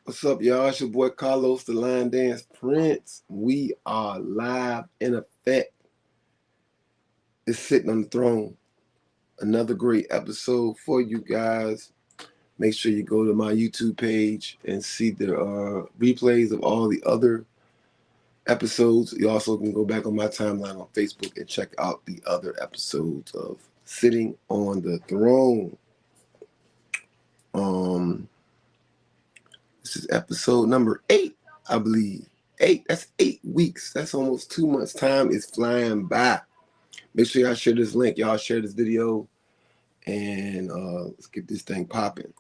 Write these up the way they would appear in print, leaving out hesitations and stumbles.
What's up, y'all? It's your boy Carlos, the Line Dance Prince. We are live in effect. It's sitting on the throne. Another great episode for you guys. Make sure you go to my YouTube page and see the replays of all the other episodes. You also can go back on my timeline on Facebook and check out the other episodes of Sitting on the Throne. Um, this is episode number 8, I believe. 8. That's 8 weeks. That's almost 2 months. Time is flying by. Make sure y'all share this link. Y'all share this video, and let's get this thing popping.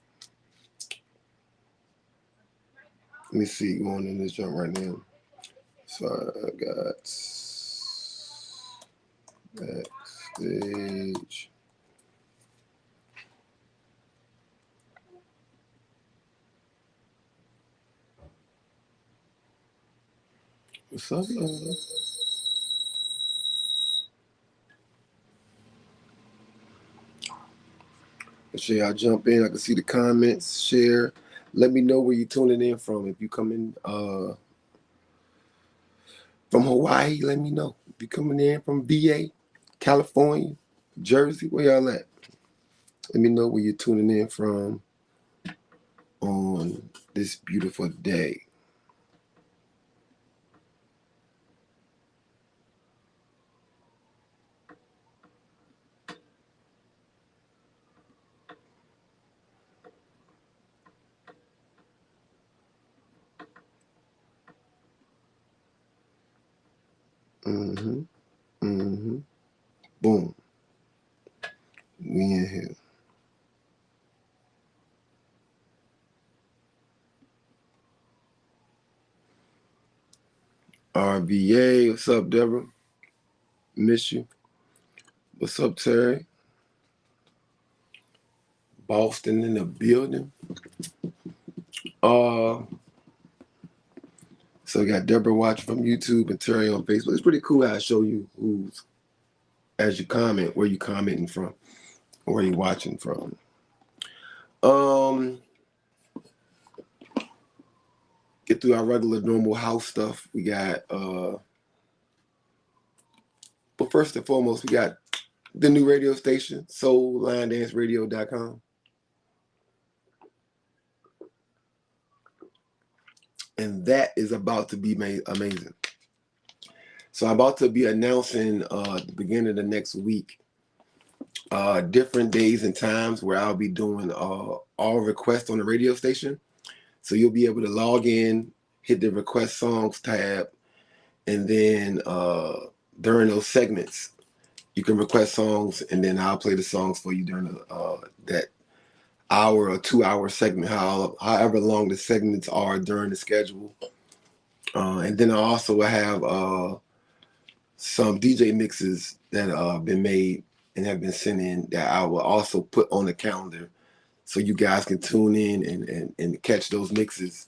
Let me see. Going in this jump right now. So I got backstage. What's up, love? Make sure y'all jump in. I can see the comments, share. Let me know where you're tuning in from. If you coming from Hawaii, let me know. If you're coming in from VA, California, Jersey, where y'all at? Let me know where you're tuning in from on this beautiful day. Mm-hmm. Mm-hmm. Boom. We in here. RVA. What's up, Deborah? Miss you. What's up, Terry? Boston in the building. So we got Deborah watching from YouTube and Terry on Facebook. It's pretty cool how I show you who's as you comment, where you commenting from, or where you watching from. Get through our regular normal house stuff. We got but first and foremost, we got the new radio station, soullinedanceradio.com. And that is about to be amazing. So I'm about to be announcing at the beginning of the next week different days and times where I'll be doing all requests on the radio station. So you'll be able to log in, hit the request songs tab, and then during those segments, you can request songs, and then I'll play the songs for you during that hour or 2 hour segment, however long the segments are during the schedule. And then I also have some DJ mixes that have been made and have been sent in that I will also put on the calendar so you guys can tune in and catch those mixes.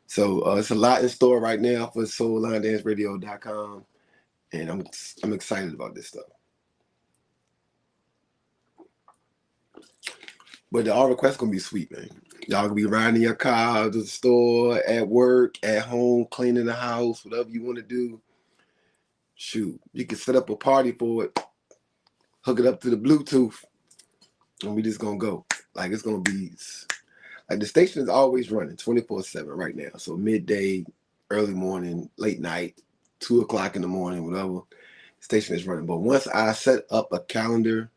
So it's a lot in store right now for soullinedanceradio.com, and I'm excited about this stuff. But the all requests gonna be sweet, man. Y'all gonna be riding your car to the store, at work, at home, cleaning the house, whatever you want to do. Shoot, you can set up a party for it, hook it up to the Bluetooth, and we just gonna go. Like it's gonna be like the station is always running 24/7 right now. So midday, early morning, late night, 2 o'clock in the morning, whatever. Station is running. But once I set up a calendar,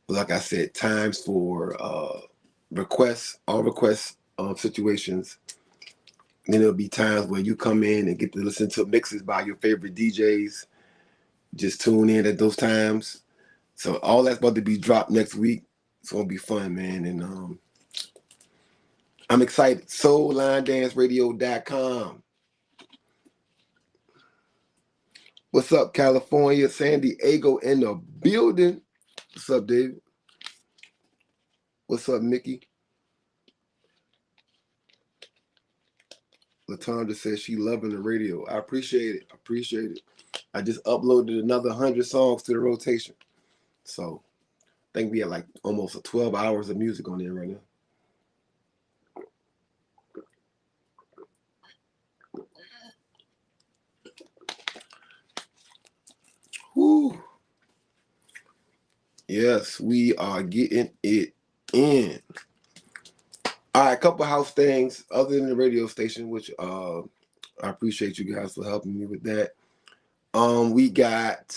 like I said, times for requests, all requests situations, then there'll be times where you come in and get to listen to mixes by your favorite DJs. Just tune in at those times. So all that's about to be dropped next week. It's gonna be fun, man. And I'm excited. SoulLineDanceRadio.com. What's up, California? San Diego in the building. What's up, David? What's up, Mickey? Latondra says she loving the radio. I appreciate it. I just uploaded another 100 songs to the rotation. So I think we have like almost 12 hours of music on there right now. Yes, we are getting it in. All right, a couple house things other than the radio station, which I appreciate you guys for helping me with that. We got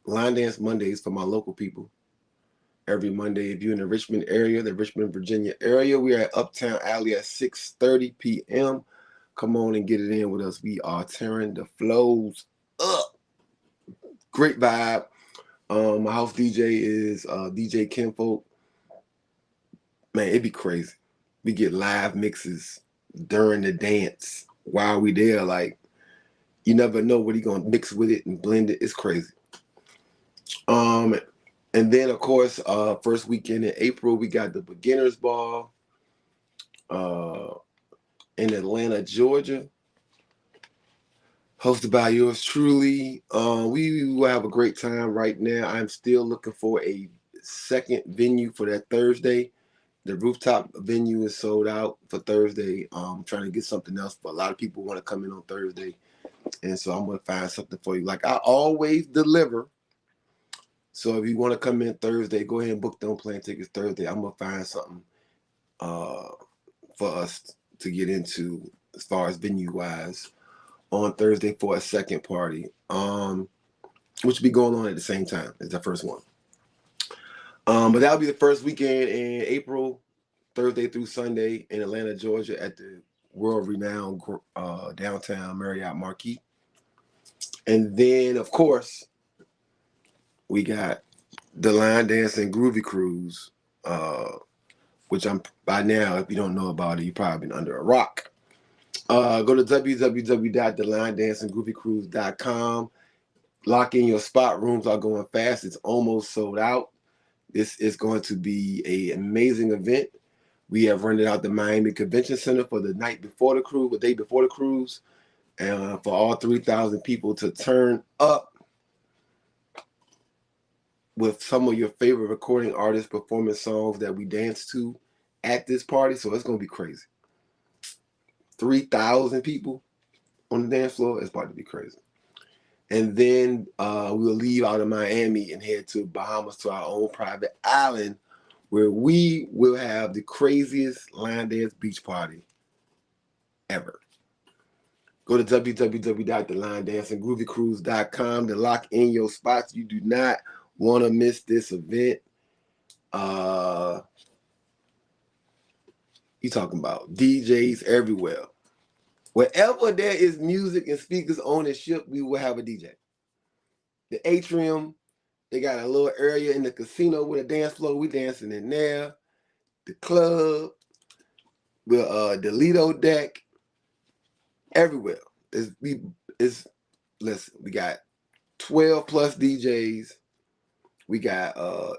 line dance Mondays for my local people. Every Monday, if you're in the Richmond area, the Richmond, Virginia area, we are at Uptown Alley at 6:30 p.m. Come on and get it in with us. We are tearing the flows up. Great vibe. My house DJ is DJ Kinfolk. Man, it'd be crazy. We get live mixes during the dance while we there. Like, you never know what he gonna mix with it and blend it. It's crazy. Um, and then of course, first weekend in April, we got the Beginners Ball in Atlanta, Georgia, hosted by yours truly. We will have a great time right now. I'm still looking for a second venue for that Thursday. The rooftop venue is sold out for Thursday. Trying to get something else, but a lot of people want to come in on Thursday. And so I'm going to find something for you. Like I always deliver. So if you want to come in Thursday, go ahead and book them plane tickets Thursday. I'm going to find something for us to get into as far as venue-wise on Thursday for a second party, which will be going on at the same time as the first one. But that'll be the first weekend in April, Thursday through Sunday in Atlanta, Georgia at the world-renowned downtown Marriott Marquis. And then, of course, we got the Line Dance and Groovy Cruise, which I'm by now, if you don't know about it, you've probably been under a rock. Go to www.thelinedanceandgroovycruise.com. Lock in your spot. Rooms are going fast. It's almost sold out. This is going to be an amazing event. We have rented out the Miami Convention Center for the night before the cruise, the day before the cruise, and for all 3,000 people to turn up with some of your favorite recording artists performing songs that we dance to at this party. So it's going to be crazy. 3,000 people on the dance floor. It's about to be crazy. And then we'll leave out of Miami and head to Bahamas to our own private island where we will have the craziest line dance beach party ever. Go to www.thelinedanceandgroovycruise.com to lock in your spots. You do not want to miss this event. You talking about DJs everywhere. Wherever there is music and speakers on the ship, we will have a DJ. The atrium, they got a little area in the casino with a dance floor. We dancing in there. The club, with the Lido deck, everywhere. Listen, we got 12 plus DJs. We got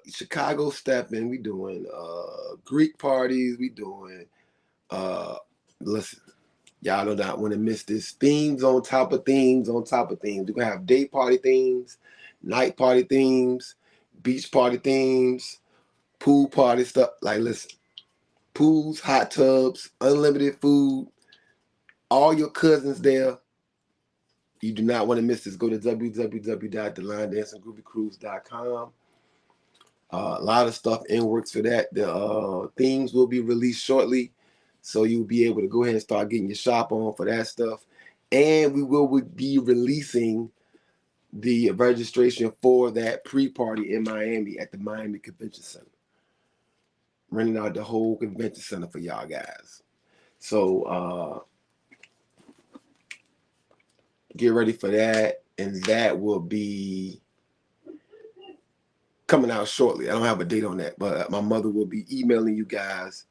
Chicago stepping. We doing Greek parties. We doing listen. Y'all do not want to miss this. Themes on top of themes on top of themes. We're going to have day party themes, night party themes, beach party themes, pool party stuff. Like, listen, pools, hot tubs, unlimited food, all your cousins there. You do not want to miss this. Go to www.thelinedanceandgroovycruise.com. A lot of stuff in works for that. The themes will be released shortly. So you'll be able to go ahead and start getting your shop on for that stuff. And we will be releasing the registration for that pre-party in Miami at the Miami Convention Center. Renting out the whole convention center for y'all guys. So get ready for that. And that will be coming out shortly. I don't have a date on that, but my mother will be emailing you guys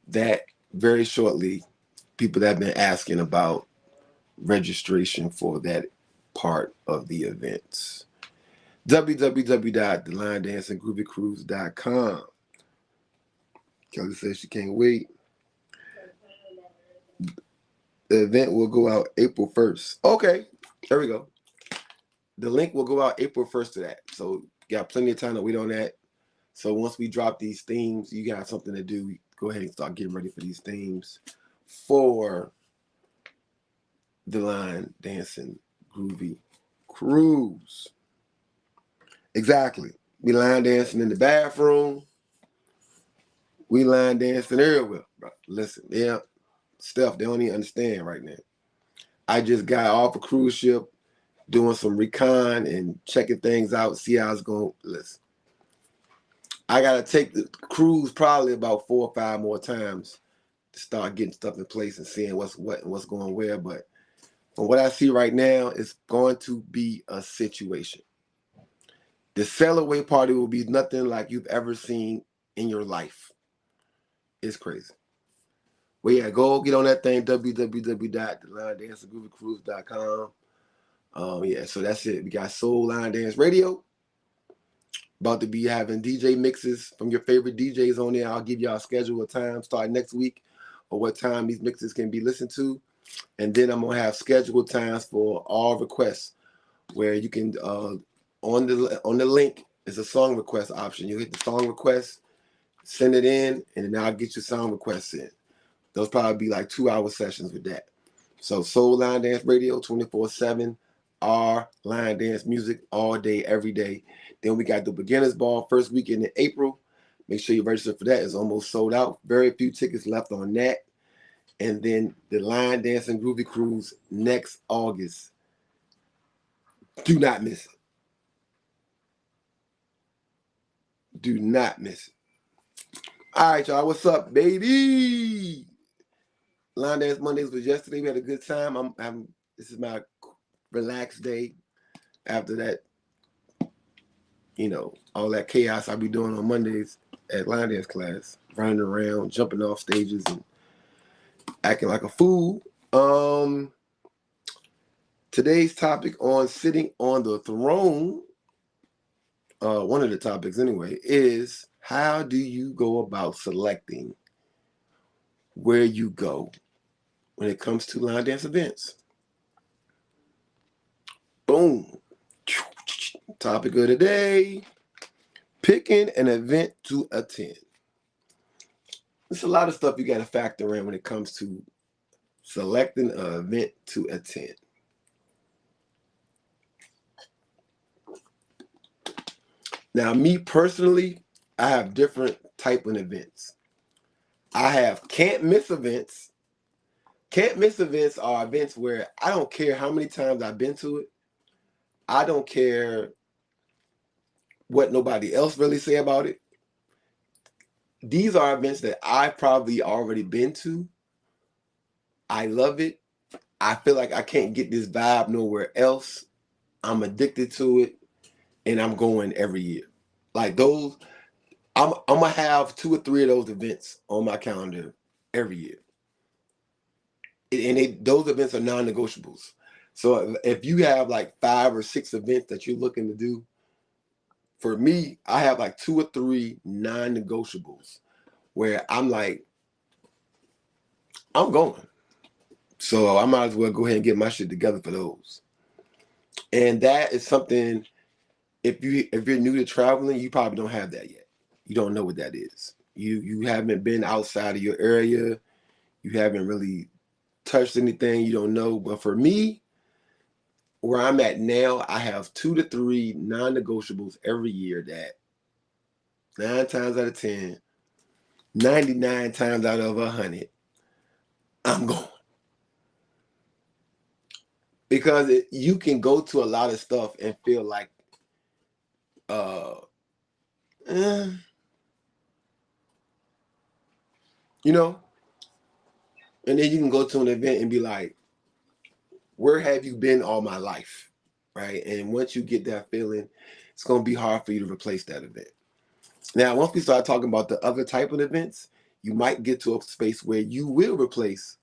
that very shortly. People that have been asking about registration for that part of the events. www.thelinedanceandgroovycruise.com. Kelly says she can't wait. The event will go out April 1st. Okay, there we go. The link will go out April 1st to that. So you got plenty of time to wait on that. So once we drop these themes, you got something to do. Go ahead and start getting ready for these themes for the Line Dancing Groovy Cruise. Exactly. We line dancing in the bathroom. We line dancing everywhere, bro. Listen, yeah, stuff they don't even understand right now. I just got off a cruise ship doing some recon and checking things out, see how it's going. Listen, I gotta take the cruise probably about 4 or 5 more times to start getting stuff in place and seeing what's what and what's going where. But from what I see right now, it's going to be a situation. The sail away party will be nothing like you've ever seen in your life. It's crazy. Well, yeah, go get on that thing, www.thelinedancegroovycruise.com. Yeah, so that's it. We got Soul Line Dance Radio. About to be having DJ mixes from your favorite DJs on there. I'll give y'all a schedule of time starting next week or what time these mixes can be listened to. And then I'm going to have scheduled times for all requests where you can, on the link, is a song request option. You hit the song request, send it in, and then I'll get your song requests in. Those probably be like 2-hour sessions with that. So Soul Line Dance Radio 24/7, our line dance music all day, every day. Then we got the Beginners Ball first weekend in April. Make sure you register for that. It's almost sold out. Very few tickets left on that. And then the Line Dancing Groovy Cruise next August. Do not miss it. Do not miss it. All right, y'all. What's up, baby? Line Dance Mondays was yesterday. We had a good time. This is my relaxed day after that, all that chaos I be doing on Mondays at line dance class, running around, jumping off stages, and acting like a fool. Today's topic on sitting on the throne, one of the topics anyway, is how do you go about selecting where you go when it comes to line dance events? Boom. Topic of the day, picking an event to attend. There's a lot of stuff you got to factor in when it comes to selecting an event to attend. Now, me personally, I have different type of events. I have can't miss events. Can't miss events are events where I don't care how many times I've been to it. I don't care what nobody else really say about it. These are events that I've probably already been to. I love it. I feel like I can't get this vibe nowhere else. I'm addicted to it, and I'm going every year. Like those, I'm gonna have 2 or 3 of those events on my calendar every year. And those events are non-negotiables. So if you have like 5 or 6 events that you're looking to do, for me, I have like 2 or 3 non-negotiables where I'm like, I'm going. So I might as well go ahead and get my shit together for those. And that is something, if you're new to traveling, you probably don't have that yet. You don't know what that is. You haven't been outside of your area. You haven't really touched anything. You don't know. But for me, where I'm at now, I have 2 to 3 non-negotiables every year that 9 times out of 10, 99 times out of 100, I'm going. Because you can go to a lot of stuff and feel like, and then you can go to an event and be like, where have you been all my life? Right? And once you get that feeling, it's going to be hard for you to replace that event. Now, once we start talking about the other type of events, you might get to a space where you will replace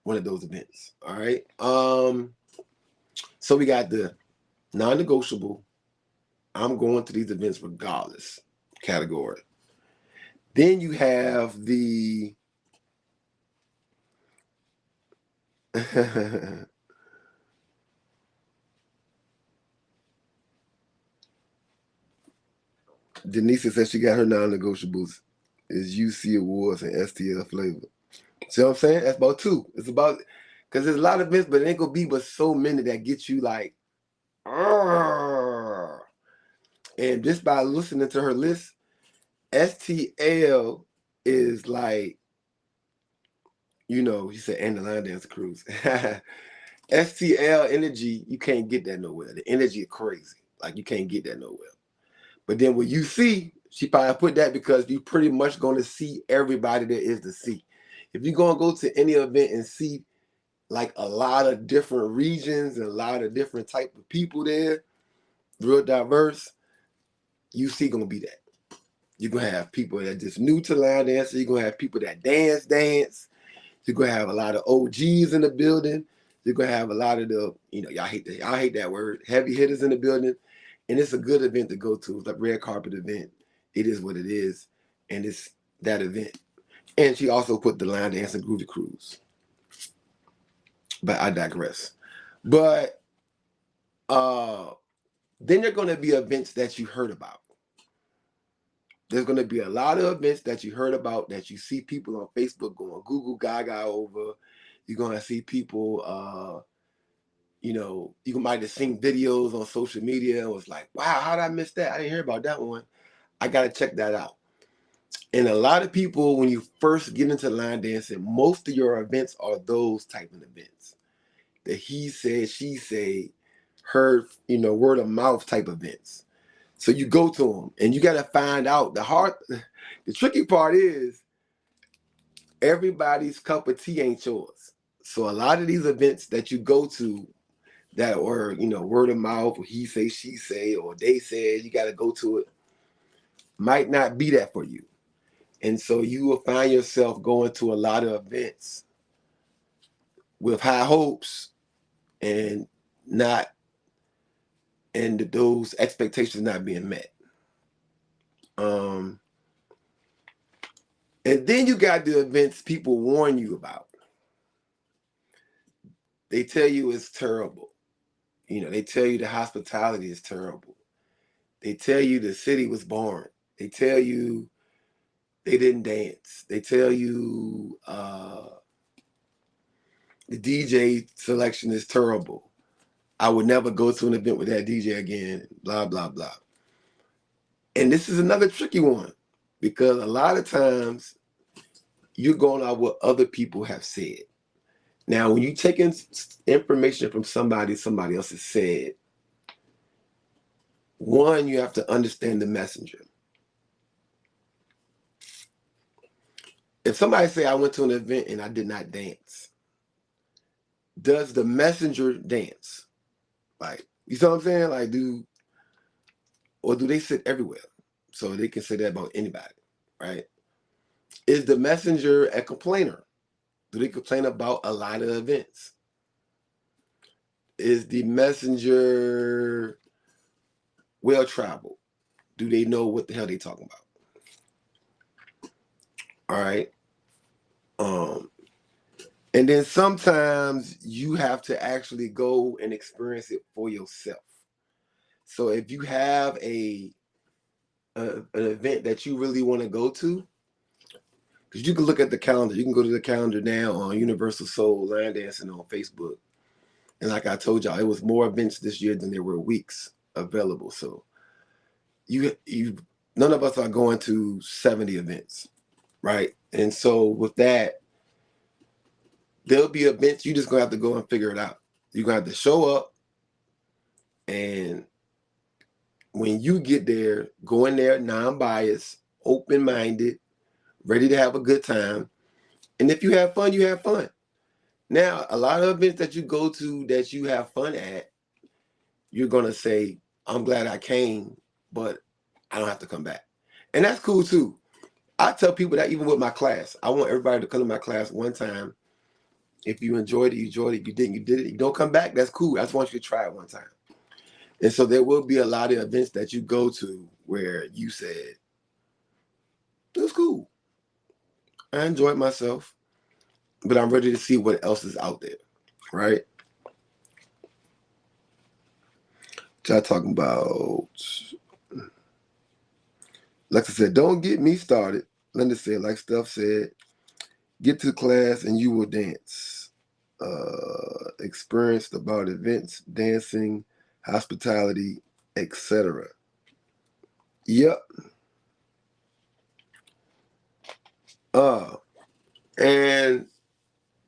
one of those events. All right. So we got the non-negotiable, I'm going to these events regardless category. Then you have the Denise says she got her non-negotiables is UC Awards and STL flavor. See what I'm saying? That's about 2. It's about, because there's a lot of events, but it ain't gonna be but so many that get you like, argh. And just by listening to her list, STL is like, you know, he said, and the line dance cruise. STL energy, you can't get that nowhere. The energy is crazy. Like, you can't get that nowhere. But then when you see, she probably put that because you pretty much going to see everybody there is to see. If you're going to go to any event and see like a lot of different regions and a lot of different type of people there, real diverse, you see going to be that. You're going to have people that just new to line dancing. You're going to have people that dance. You're going to have a lot of OGs in the building. You're going to have a lot of the, you know, y'all hate that word, heavy hitters in the building. And it's a good event to go to. It's like red carpet event. It is what it is. And it's that event. And she also put the line dance and groovy cruise. But I digress. But then there are going to be events that you heard about. There's going to be a lot of events that you heard about that you see people on Facebook going Google Gaga over. You're going to see people, you know, you might have seen videos on social media and was like, wow, how did I miss that? I didn't hear about that one. I got to check that out. And a lot of people, when you first get into line dancing, most of your events are those type of events. The he said, she said, heard, you know, word of mouth type events. So you go to them and you got to find out the tricky part is everybody's cup of tea ain't yours. So a lot of these events that you go to that were, you know, word of mouth or he say, she say, or they said, you got to go to it, might not be that for you. And so you will find yourself going to a lot of events with high hopes and those expectations not being met. And then you got the events people warn you about. They tell you it's terrible. You know, they tell you the hospitality is terrible. They tell you the city was boring. They tell you they didn't dance. They tell you the DJ selection is terrible. I would never go to an event with that DJ again, blah, blah, blah. And this is another tricky one because a lot of times you're going out what other people have said. Now, when you take in information from somebody else has said, one, you have to understand the messenger. If somebody say I went to an event and I did not dance, does the messenger dance? Like, you know what I'm saying? Like, do they sit everywhere? So they can say that about anybody, right? Is the messenger a complainer? Do they complain about a lot of events? Is the messenger well-traveled? Do they know what the hell they talking about? All right. And then sometimes you have to actually go and experience it for yourself. So if you have an event that you really want to go to, because you can look at the calendar. You can go to the calendar now on Universal Soul Line Dancing on Facebook. And like I told y'all, it was more events this year than there were weeks available. So none of us are going to 70 events, right? And so with that, there'll be events you just gonna have to go and figure it out. You're gonna have to show up, and when you get there, go in there non-biased, open-minded, ready to have a good time. And if you have fun, you have fun. Now, a lot of events that you go to that you have fun at, you're gonna say, I'm glad I came, but I don't have to come back. And that's cool too. I tell people that even with my class, I want everybody to come to my class one time. If you enjoyed it, you enjoyed it. If you didn't, you did it. You don't come back, that's cool. I just want you to try it one time. And so there will be a lot of events that you go to where you said, it was cool. I enjoyed myself, but I'm ready to see what else is out there, right? Y'all talking about, like I said, don't get me started. Linda said, like Steph said, get to class and you will dance. Experienced about events, dancing, hospitality, etc. Yep. And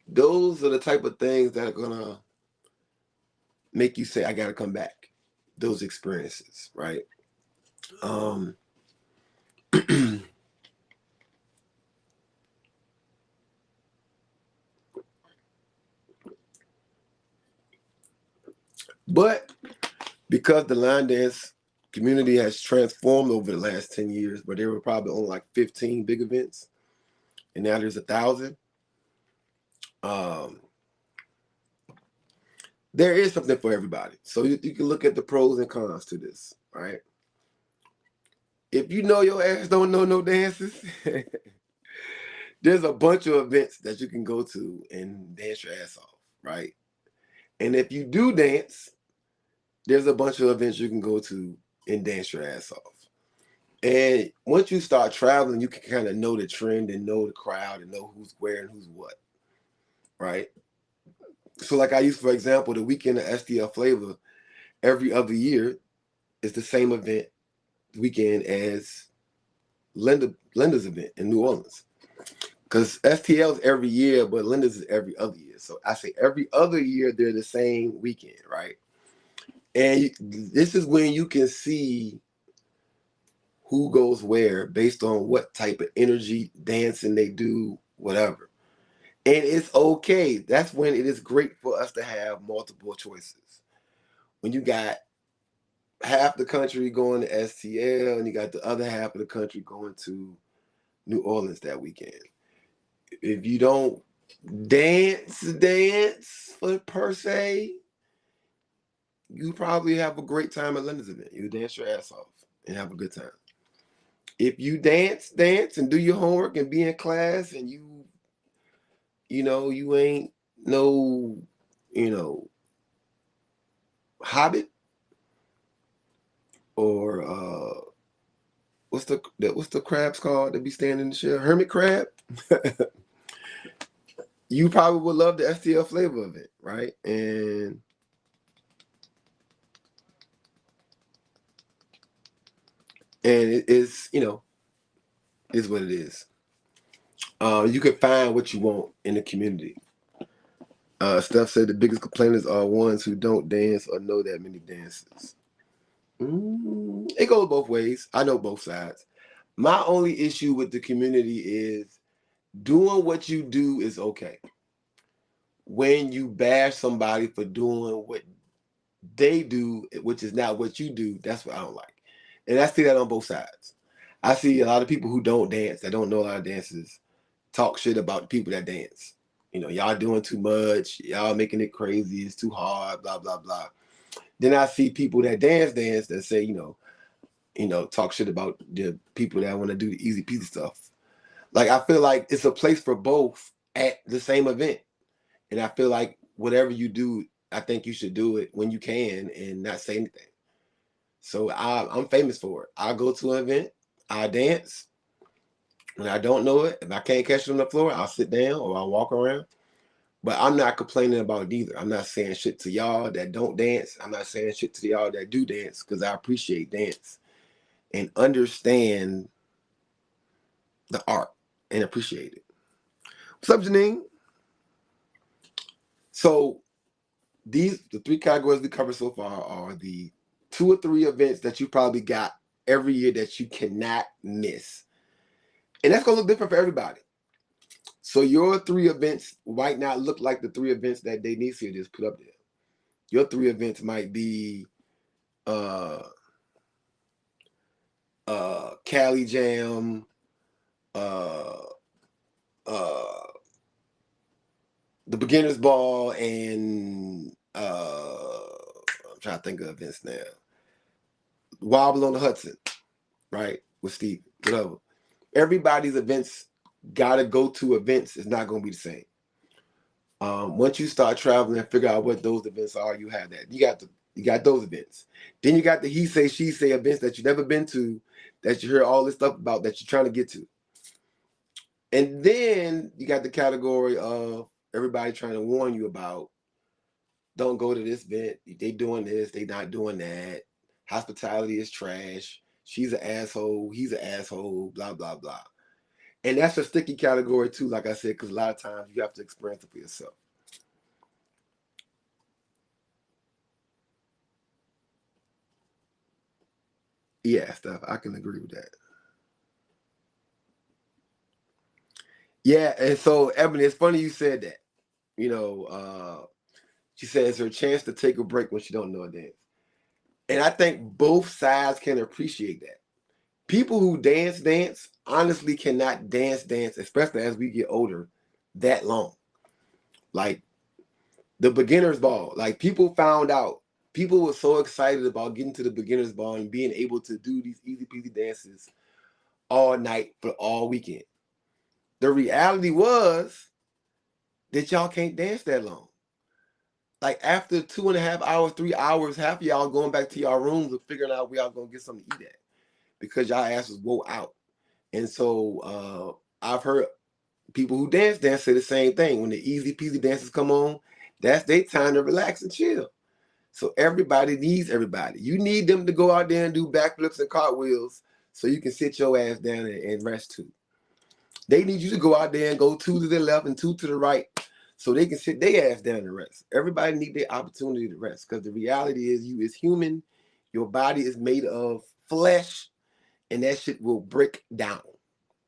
those are the type of things that are gonna make you say, I gotta come back. Those experiences, right? Um but because the line dance community has transformed over the last 10 years, but there were probably only like 15 big events, and now there's 1,000. Um, there is something for everybody. So you can look at the pros and cons to this, right? If you know your ass don't know no dances, there's a bunch of events that you can go to and dance your ass off, right? And if you do dance, there's a bunch of events you can go to and dance your ass off. And once you start traveling, you can kind of know the trend and know the crowd and know who's where and who's what, right? So, like I use, for example, the weekend of STL Flavor every other year is the same event weekend as Linda's event in New Orleans. Because STL is every year, but Linda's is every other year. So I say every other year they're the same weekend, right? And this is when you can see who goes where based on what type of energy dancing they do, whatever. And it's okay. That's when it is great for us to have multiple choices. When you got half the country going to STL and you got the other half of the country going to New Orleans that weekend. If you don't dance for per se, you probably have a great time at Linda's event. You dance your ass off and have a good time. If you dance and do your homework and be in class and you ain't no, you know, hobbit or what's the crabs called that be standing in the shell? Hermit crab. You probably would love the STL Flavor of it, right? And it is, is what it is. You can find what you want in the community. Steph said the biggest complainers are ones who don't dance or know that many dances. It goes both ways. I know both sides. My only issue with the community is doing what you do is okay. When you bash somebody for doing what they do, which is not what you do, that's what I don't like. And I see that on both sides. I see a lot of people who don't dance, that don't know a lot of dances, talk shit about the people that dance. Y'all doing too much, y'all making it crazy, it's too hard, blah, blah, blah. Then I see people that dance that say, talk shit about the people that want to do the easy peasy stuff. Like, I feel like it's a place for both at the same event. And I feel like whatever you do, I think you should do it when you can and not say anything. So I'm famous for it. I go to an event, I dance. When I don't know it, if I can't catch it on the floor, I'll sit down or I'll walk around. But I'm not complaining about it either. I'm not saying shit to y'all that don't dance. I'm not saying shit to y'all that do dance because I appreciate dance and understand the art and appreciate it. What's up, Janine? So the three categories we covered so far are the 2 or 3 events that you probably got every year that you cannot miss. And that's gonna look different for everybody. So your 3 events might not look like the 3 events that Denicia just put up there. Your 3 events might be Cali Jam, uh, uh, the Beginners Ball, and I'm trying to think of events now. Wobble on the Hudson, right? With Steve, whatever. Everybody's events gotta go to events is not gonna be the same. Once you start traveling and figure out what those events are, you have that. You got those events. Then you got the he say she say events that you've never been to, that you hear all this stuff about that you're trying to get to. And then you got the category of everybody trying to warn you about, don't go to this event. They doing this, they not doing that. Hospitality is trash. she's an asshole, he's an asshole, blah, blah, blah. And that's a sticky category too, like I said, because a lot of times you have to experience it for yourself. Yeah, stuff. I can agree with that. Yeah, and so Ebony, it's funny you said that. You know, she says her chance to take a break when she don't know a dance. And I think both sides can appreciate that. People who dance honestly cannot dance, especially as we get older, that long. Like the beginner's ball. Like people found out, people were so excited about getting to the beginner's ball and being able to do these easy peasy dances all night for all weekend. The reality was that y'all can't dance that long. Like after 2.5 hours, 3 hours, half of y'all going back to y'all rooms and figuring out where y'all gonna get something to eat at because y'all asses wore out. And so I've heard people who dance say the same thing. When the easy peasy dances come on, that's their time to relax and chill. So everybody needs everybody. You need them to go out there and do backflips and cartwheels so you can sit your ass down and rest too. They need you to go out there and go 2 to the left and 2 to the right so they can sit their ass down and rest. Everybody need their opportunity to rest because the reality is you is human. Your body is made of flesh and that shit will break down,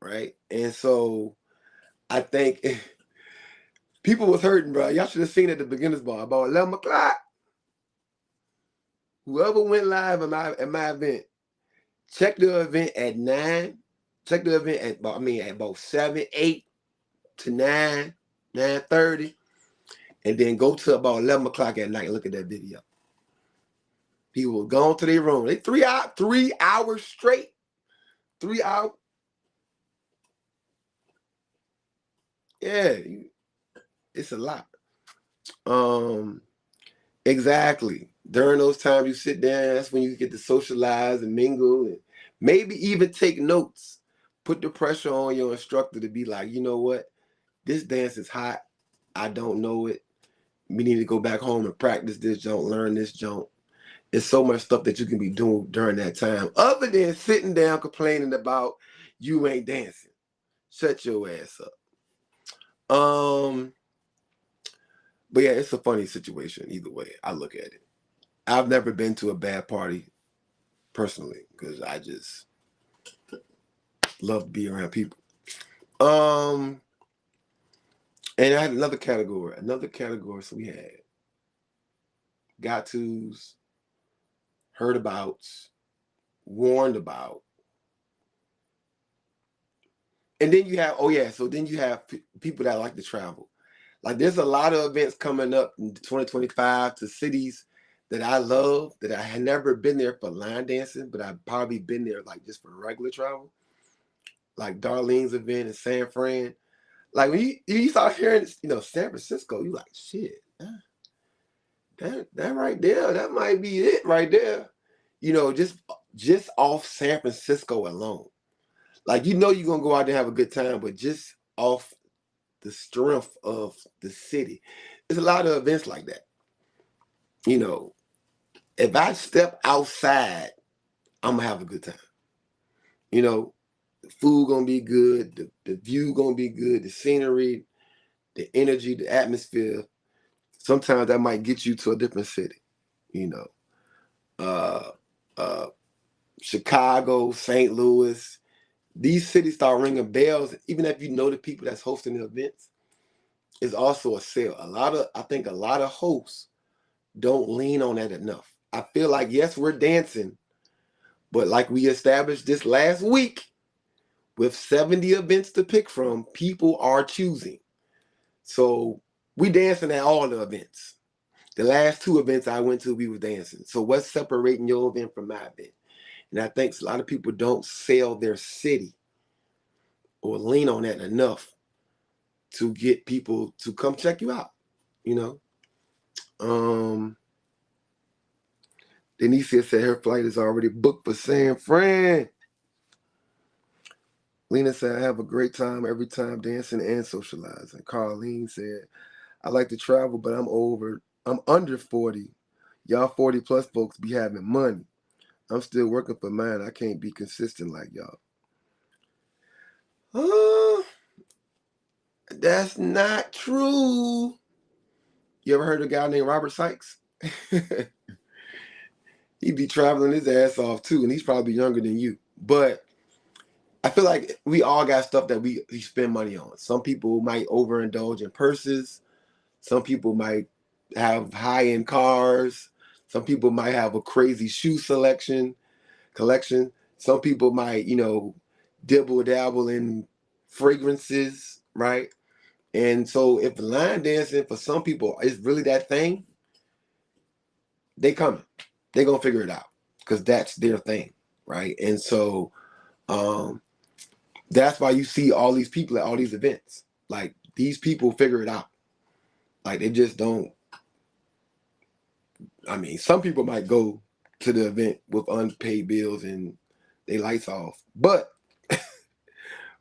right? And so I think people was hurting, bro. Y'all should have seen at the beginner's bar about 11 o'clock. Whoever went live at my event, check the event at 9. Check the event at about 7, 8 to 9, 9:30. And then go to about 11 o'clock at night and look at that video. People were gone to their room. They 3 hours straight. 3 hours. Yeah, it's a lot. Exactly. During those times you sit down, that's when you get to socialize and mingle and maybe even take notes. Put the pressure on your instructor to be like, you know what? This dance is hot. I don't know it. We need to go back home and practice this jump, learn this jump. It's so much stuff that you can be doing during that time, other than sitting down complaining about you ain't dancing. Shut your ass up. But yeah, it's a funny situation either way. I look at it. I've never been to a bad party personally because I just love to be around people. And I had another category. So we had got tos, heard abouts, warned about. And then you have, then you have people that like to travel. Like there's a lot of events coming up in 2025 to cities that I love, that I had never been there for line dancing, but I've probably been there like just for regular travel. Like Darlene's event in San Fran. Like when you start hearing, San Francisco, you like, shit, that right there, that might be it right there. Just off San Francisco alone. Like, you're going to go out there and have a good time, but just off the strength of the city. There's a lot of events like that. If I step outside, I'm going to have a good time. The food going to be good. The view going to be good. The scenery, the energy, the atmosphere. Sometimes that might get you to a different city. Chicago, St. Louis, these cities start ringing bells. Even if you know the people that's hosting the events, it's also a sale. I think a lot of hosts don't lean on that enough. I feel like, yes, we're dancing, but like we established this last week, with 70 events to pick from, people are choosing. So we dancing at all the events. The last 2 events I went to, we were dancing. So what's separating your event from my event? And I think a lot of people don't sell their city or lean on that enough to get people to come check you out. Denicia said her flight is already booked for San Fran. Lena said, I have a great time every time dancing and socializing. Carlene said, I like to travel, but I'm under 40. Y'all 40 plus folks be having money. I'm still working for mine. I can't be consistent like y'all. That's not true. You ever heard of a guy named Robert Sykes? He'd be traveling his ass off too, and he's probably younger than you. But I feel like we all got stuff that we spend money on. Some people might overindulge in purses. Some people might have high-end cars. Some people might have a crazy shoe collection. Some people might, dibble dabble in fragrances, right? And so if line dancing for some people is really that thing, they coming. They gonna figure it out because that's their thing, right? And so that's why you see all these people at all these events. Like these people figure it out. Like they just don't. I mean, some people might go to the event with unpaid bills and they lights off, but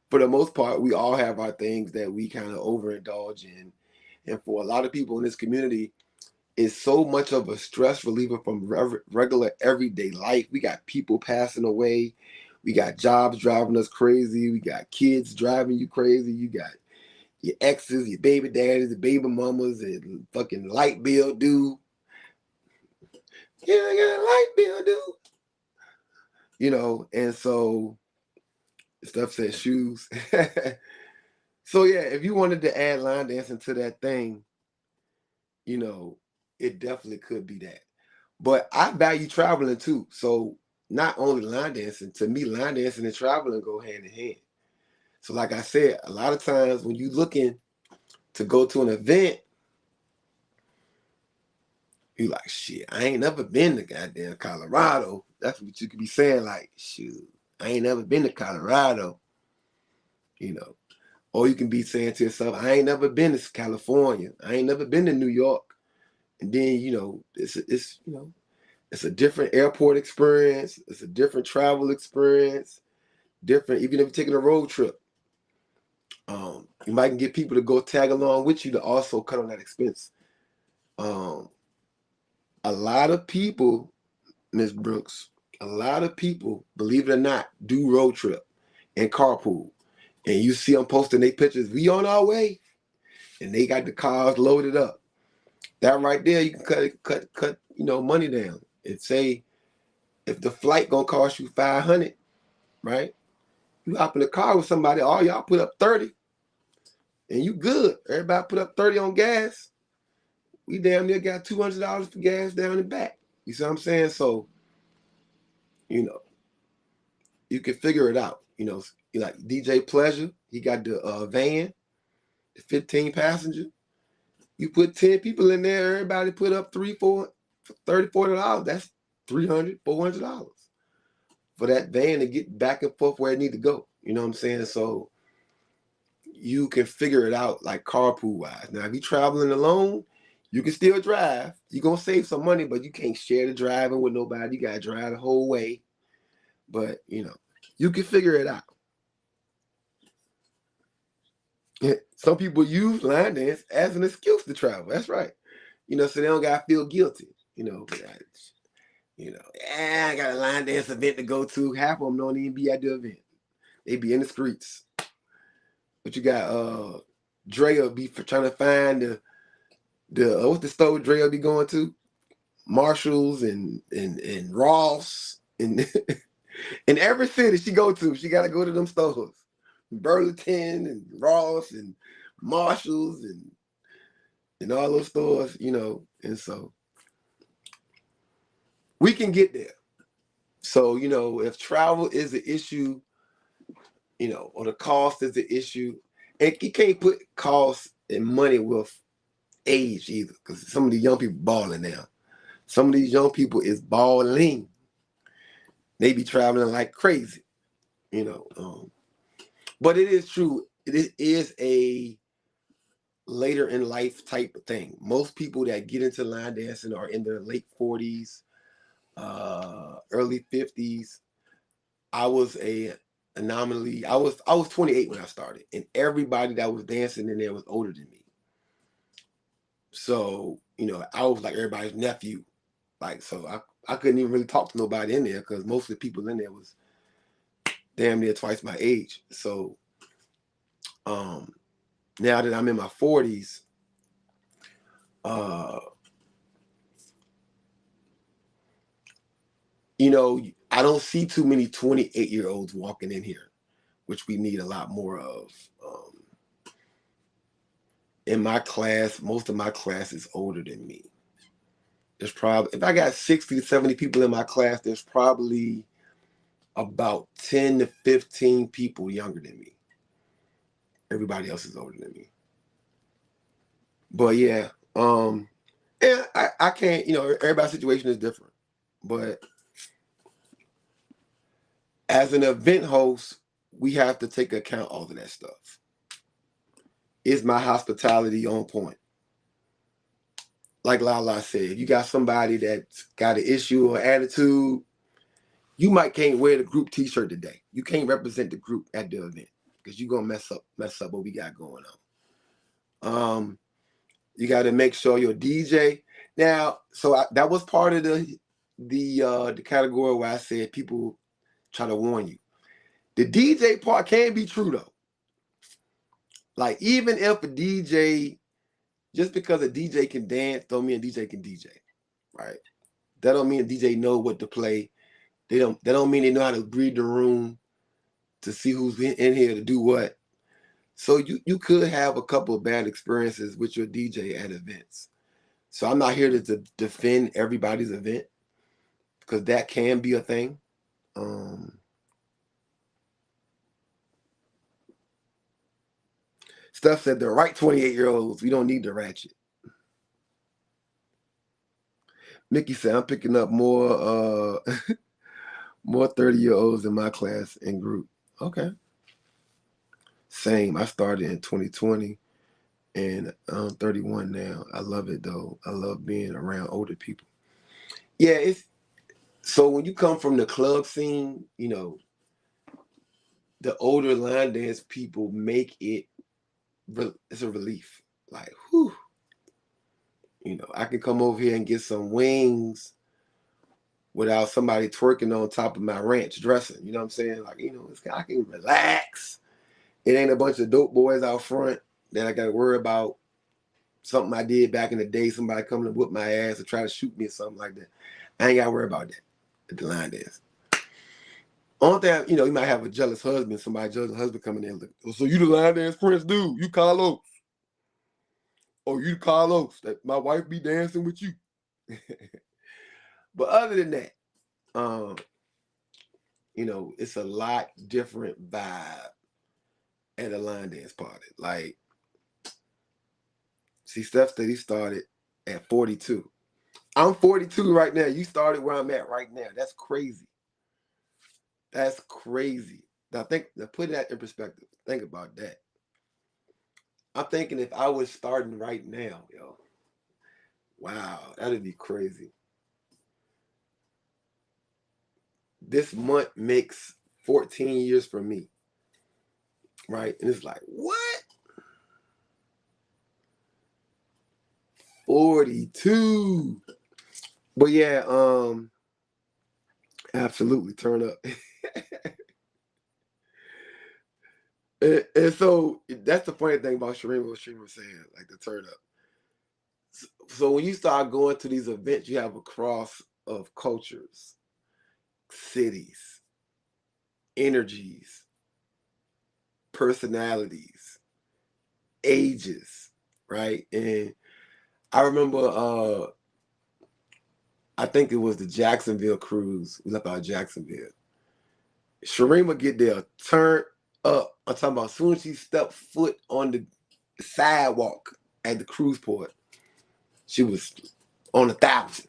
for the most part, we all have our things that we kind of overindulge in. And for a lot of people in this community, it's so much of a stress reliever from regular everyday life. We got people passing away. We got jobs driving us crazy. We got kids driving you crazy. You got your exes, your baby daddies, the baby mamas, and fucking light bill due. Yeah, I got a light bill due. And so stuff says shoes. So yeah, if you wanted to add line dancing to that thing, it definitely could be that. But I value traveling too. So not only line dancing, to me, line dancing and traveling go hand in hand. So like I said, a lot of times when you're looking to go to an event, you like, shit, I ain't never been to goddamn Colorado. That's what you could be saying, like, shoot, I ain't never been to Colorado. Or you can be saying to yourself, I ain't never been to California. I ain't never been to New York. And then, it's a different airport experience. It's a different travel experience. Different, even if you're taking a road trip. You might get people to go tag along with you to also cut on that expense. A lot of people, Ms. Brooks, a lot of people, believe it or not, do road trip and carpool. And you see them posting their pictures, we on our way. And they got the cars loaded up. That right there, you can cut money down. And say, if the flight gonna cost you $500, right? You hop in the car with somebody, all y'all put up 30, and you good. Everybody put up 30 on gas. We damn near got $200 for gas down and back. You see what I'm saying? So, you can figure it out. Like DJ Pleasure, he got the van, the 15 passenger. You put 10 people in there, everybody put up $30, $40. That's $300, $400 for that van to get back and forth where it need to go. You know what I'm saying? So you can figure it out like carpool wise. Now, if you're traveling alone, you can still drive. You're going to save some money, but you can't share the driving with nobody. You got to drive the whole way. But, you can figure it out. Some people use line dance as an excuse to travel. That's right. So they don't got to feel guilty. I got a line dance event to go to. Half of them don't even be at the event. They be in the streets. But you got Drea be trying to find the what's the store Drea be going to? Marshalls and Ross and in every city she go to, she gotta go to them stores. Burlington and Ross and Marshalls and all those stores, and so we can get there. So, if travel is an issue, or the cost is an issue, and you can't put cost and money with age either, because some of these young people balling now. Some of these young people is balling. They be traveling like crazy, but it is true. It is a later in life type of thing. Most people that get into line dancing are in their late 40s, early 50s. I was a anomaly. I was 28 when I started, and everybody that was dancing in there was older than me. So, I was like everybody's nephew. Like, so I couldn't even really talk to nobody in there because most of the people in there was damn near twice my age. So now that I'm in my 40s, you know, I don't see too many 28-year-olds walking in here, which we need a lot more of. In my class, most of my class is older than me. There's probably, if I got 60 to 70 people in my class, there's probably about 10 to 15 people younger than me. Everybody else is older than me. But yeah, and I can't, you know, everybody's situation is different. But as an event host, we have to take account all of that stuff. Is my hospitality on point? Like Lala said, if you got somebody that's got an issue or attitude, you might can't wear the group t-shirt today. You can't represent the group at the event because you're gonna mess up what we got going on. You got to make sure your DJ. Now, so that was part of the category where I said people try to warn you. The DJ part can be true though. Like even if a DJ, just because a DJ can dance, don't mean a DJ can DJ, right? That don't mean a DJ know what to play. That don't mean they know how to read the room to see who's in here to do what. So you could have a couple of bad experiences with your DJ at events. So I'm not here to defend everybody's event because that can be a thing. Steph said the right 28-year-olds, we don't need the ratchet. Mickey said I'm picking up more more 30-year-olds in my class and group. Okay. Same. I started in 2020 and I'm 31 now. I love it though. I love being around older people. Yeah, it's so when you come from the club scene, you know, the older line dance people make it, it's a relief. Like, whew. You know, I can come over here and get some wings without somebody twerking on top of my ranch dressing. You know what I'm saying? Like, you know, I can relax. It ain't a bunch of dope boys out front that I got to worry about something I did back in the day, somebody coming to whip my ass or try to shoot me or something like that. I ain't got to worry about that at the line dance. Only thing, you know, you might have a jealous husband, somebody jealous husband coming in, like, oh, so you the line dance prince dude, you Carlos. Or you Carlos, that my wife be dancing with you. But other than that, you know, it's a lot different vibe at a line dance party. Like, see, Steph said he started at 42. I'm 42 right now. You started where I'm at right now. That's crazy. That's crazy. Now put that in perspective. Think about that. I'm thinking if I was starting right now, yo, wow, that'd be crazy. This month makes 14 years for me. Right? And it's like, what? 42. But yeah, absolutely turn up. and so that's the funny thing about Sharima, what Sharima was saying, like the turn up. So when you start going to these events, you have a cross of cultures, cities, energies, personalities, ages, right? And I remember I think it was the Jacksonville cruise. We left out of Jacksonville. Sharima get there, turn up. I'm talking about as soon as she stepped foot on the sidewalk at the cruise port, she was on 1,000.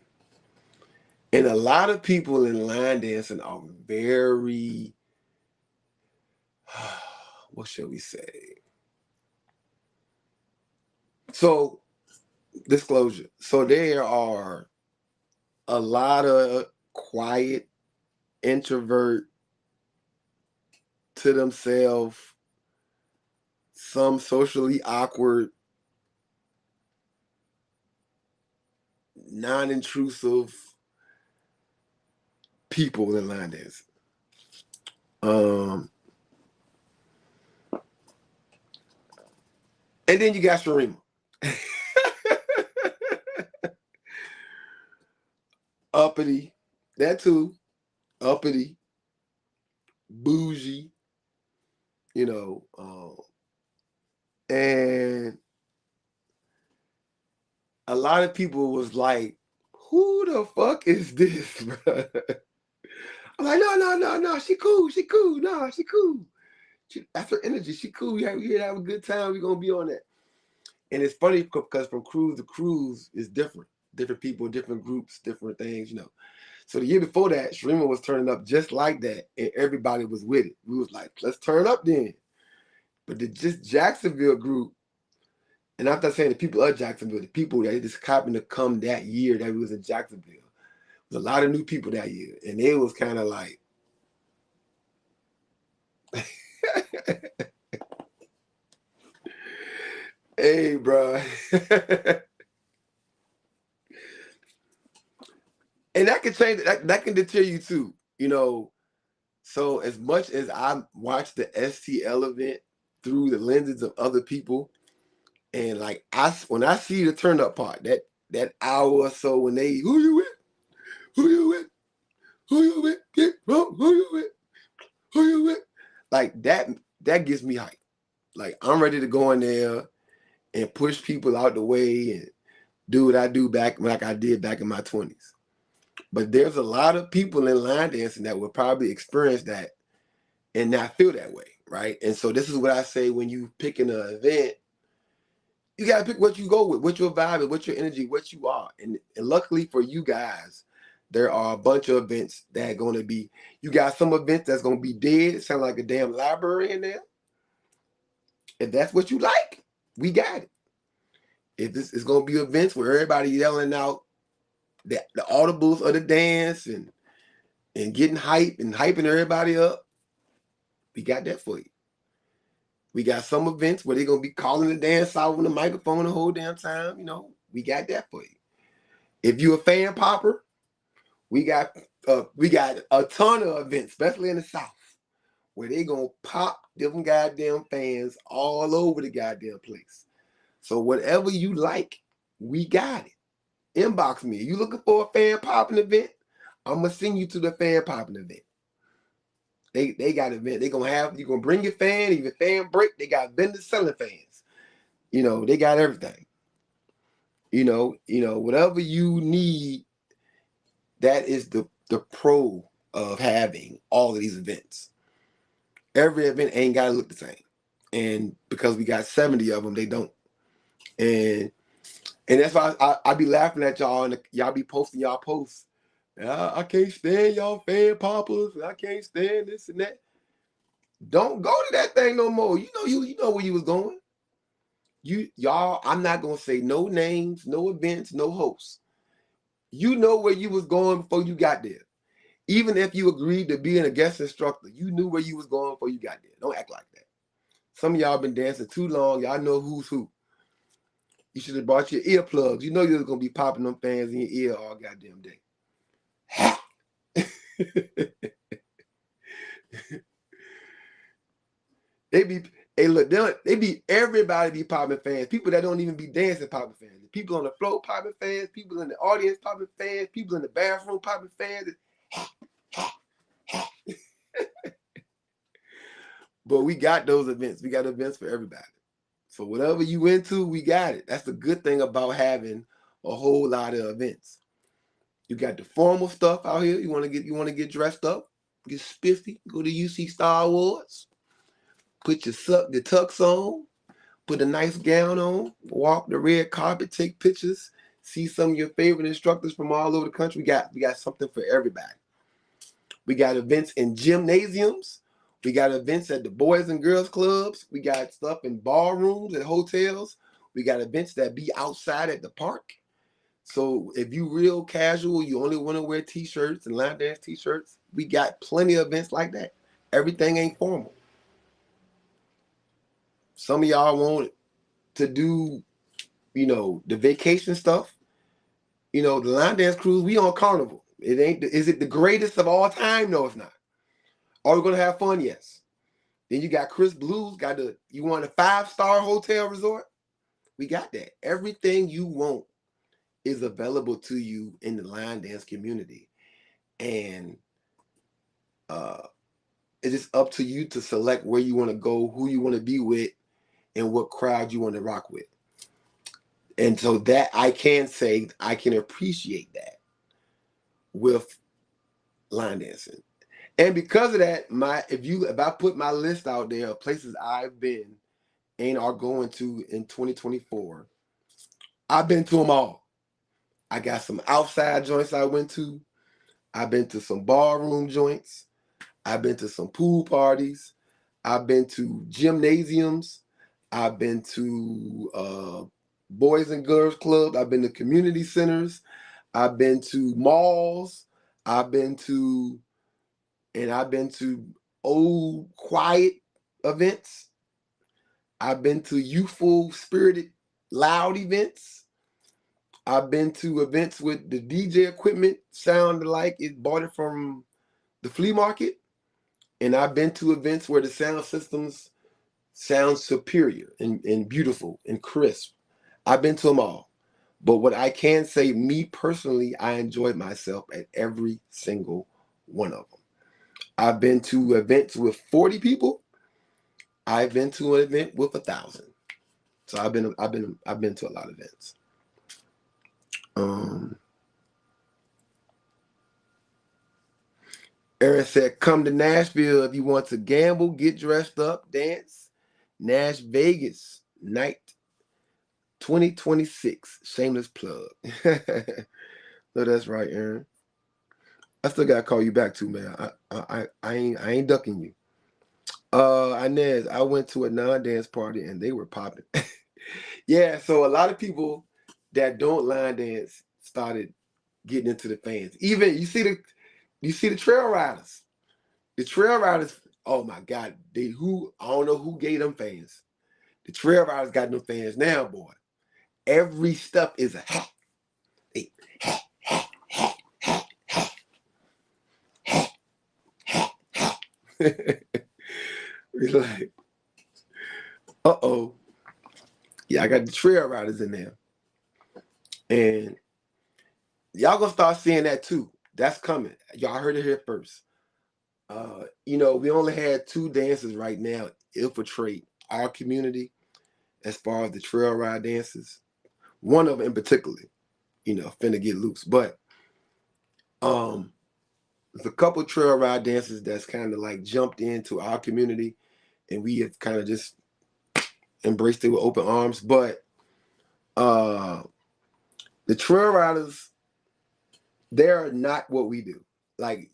And a lot of people in line dancing are very, what shall we say? So, disclosure. So there are a lot of quiet, introvert to themselves, some socially awkward, non-intrusive people in line dancing. And then you got Sharima. Uppity. That too. Uppity. Bougie. You know. And a lot of people was like, who the fuck is this, bro? I'm like, no. She cool. No, she cool. That's her energy. She cool. We here to have a good time. We're going to be on that. And it's funny because from cruise to cruise is different. Different people, different groups, different things, you know. So the year before that, Sharima was turning up just like that, and everybody was with it. We was like, let's turn up then. But the just Jacksonville group, and I'm not saying the people of Jacksonville, the people that just happened to come that year that we was in Jacksonville, there was a lot of new people that year, and it was kind of like, hey, bro. And that can change, that can deter you too, you know. So as much as I watch the STL event through the lenses of other people, and like when I see the turn up part, that hour or so when they, who you with? Who you with? Who you with? Get wrong. Who you with? Who you with? Like that gets me hyped. Like I'm ready to go in there and push people out the way and do what I do back like I did back in my 20s. But there's a lot of people in line dancing that will probably experience that and not feel that way, right? And so this is what I say when you picking an event, you gotta pick what you go with, what your vibe is, what your energy, what you are. And luckily for you guys, there are a bunch of events that are gonna be, you got some events that's gonna be dead, it sound like a damn library in there. If that's what you like, we got it. If this is gonna be events where everybody yelling out the audibles of the dance and getting hype and hyping everybody up, we got that for you. We got some events where they're gonna be calling the dance out on the microphone the whole damn time. You know, we got that for you. If you're a fan popper, we got a ton of events, especially in the South, where they gonna pop different goddamn fans all over the goddamn place. So whatever you like, we got it. Inbox me. You looking for a fan popping event? I'm gonna send you to the fan popping event. They got an event. They gonna have, you gonna bring your fan, if your fan break, they got vendors selling fans. You know, they got everything. You know, whatever you need, that is the pro of having all of these events. Every event ain't gotta look the same. And because we got 70 of them, they don't. And that's why I be laughing at y'all and y'all be posting y'all posts. I can't stand y'all fan poppers. I can't stand this and that. Don't go to that thing no more. You know where you was going. Y'all, I'm not gonna say no names, no events, no hosts. You know where you was going before you got there. Even if you agreed to being a guest instructor, you knew where you was going before you got there. Don't act like that. Some of y'all been dancing too long. Y'all know who's who. You should have brought your earplugs. You know you was gonna be popping them fans in your ear all goddamn day. Everybody be popping fans. People that don't even be dancing popping fans. People on the floor popping fans. People in the audience popping fans. People in the bathroom popping fans. But we got those events. We got events for everybody. So whatever you into, we got it. That's the good thing about having a whole lot of events. You got the formal stuff out here. You want to get dressed up, get spiffy, go to UC Star Awards, put the tux on, put a nice gown on, walk the red carpet, take pictures, see some of your favorite instructors from all over the country. We got something for everybody. We got events in gymnasiums. We got events at the Boys and Girls Clubs. We got stuff in ballrooms at hotels. We got events that be outside at the park. So if you real casual, you only want to wear t-shirts and line dance t-shirts, we got plenty of events like that. Everything ain't formal. Some of y'all want to do, the vacation stuff. The line dance cruise, we on Carnival. It ain't. Is it the greatest of all time? No, it's not. Are we gonna have fun? Yes. Then you got Chris Blues. You want a 5-star hotel resort? We got that. Everything you want is available to you in the line dance community, and it's just up to you to select where you want to go, who you want to be with, and what crowd you want to rock with. And so that I can say I can appreciate that with line dancing. And because of that, if I put my list out there of places I've been and are going to in 2024, I've been to them all. I got some outside joints I went to. I've been to some ballroom joints. I've been to some pool parties. I've been to gymnasiums. I've been to boys and girls clubs. I've been to community centers. I've been to malls. I've been to old quiet events. I've been to youthful, spirited, loud events. I've been to events with the DJ equipment sounded like it bought it from the flea market. And I've been to events where the sound systems sound superior and beautiful and crisp. I've been to them all. But what I can say, me personally, I enjoyed myself at every single one of them. I've been to events with 40 people. I've been to an event with 1,000. So I've been to a lot of events. Aaron said, come to Nashville if you want to gamble, get dressed up, dance. Nash Vegas night 2026. Shameless plug. No, that's right, Aaron. I still gotta call you back too, man. I ain't ducking you. Inez, I went to a non-dance party and they were popping. Yeah, so a lot of people that don't line dance started getting into the fans. Even you see the trail riders. The trail riders, oh my God, I don't know who gave them fans. The trail riders got them fans now, boy. Every step is a hat. Hey, hat, hat, hat, hat, hat, hat, hat, hat. We're like, uh-oh. Yeah, I got the trail riders in there. And y'all gonna start seeing that too. That's coming. Y'all heard it here first. We only had 2 dances right now infiltrate our community as far as the trail ride dances. One of them in particular, finna get loose. But there's a couple trail ride dances that's kind of like jumped into our community, and we have kind of just embraced it with open arms. But the trail riders, they're not what we do. Like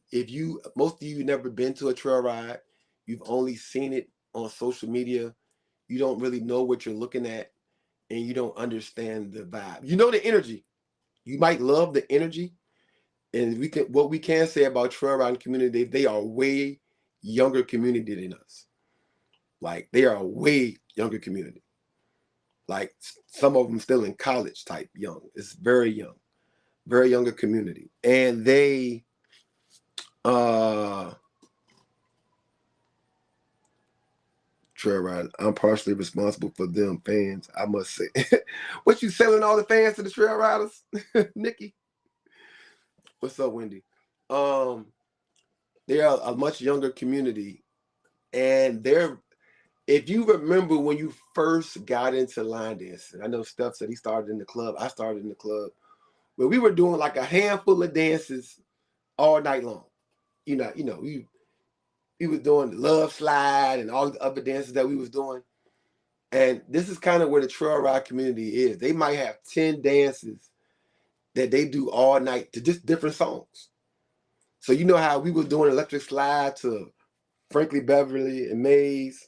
most of you never been to a trail ride, you've only seen it on social media. You don't really know what you're looking at, and you don't understand the vibe. You know the energy. You might love the energy, and what we can say about trail riding community, they are way younger community than us. Like they are a way younger community. Like some of them still in college type young. It's very young, very younger community, and they trail ride. I'm partially responsible for them fans, I must say. What, you selling all the fans to the trail riders, Nikki? What's up, Wendy? They are a much younger community, and if you remember when you first got into line dancing, I know Steph said he started in the club. I started in the club, where we were doing like a handful of dances all night long. We was doing the love slide and all the other dances that we was doing. And this is kind of where the trail ride community is. They might have 10 dances that they do all night to just different songs. So you know how we were doing electric slide to Frankly Beverly and Maze.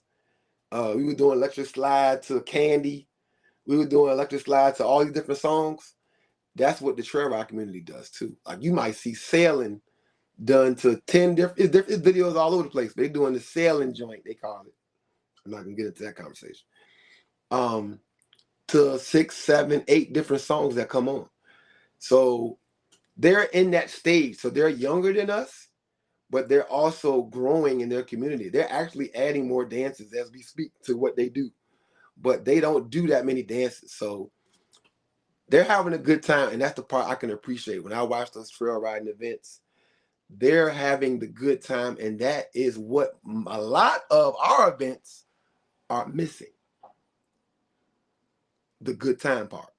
We were doing electric slide to Candy. We were doing electric slide to all these different songs. That's what the trail ride community does too. Like you might see sailing done to 10 different, it's videos all over the place. They're doing the sailing joint, they call it. I'm not gonna get into that conversation. To 6, 7, 8 different songs that come on. So they're in that stage. So they're younger than us, but they're also growing in their community. They're actually adding more dances as we speak to what they do, but they don't do that many dances. So they're having a good time. And that's the part I can appreciate. When I watch those trail riding events, they're having the good time. And that is what a lot of our events are missing. The good time part.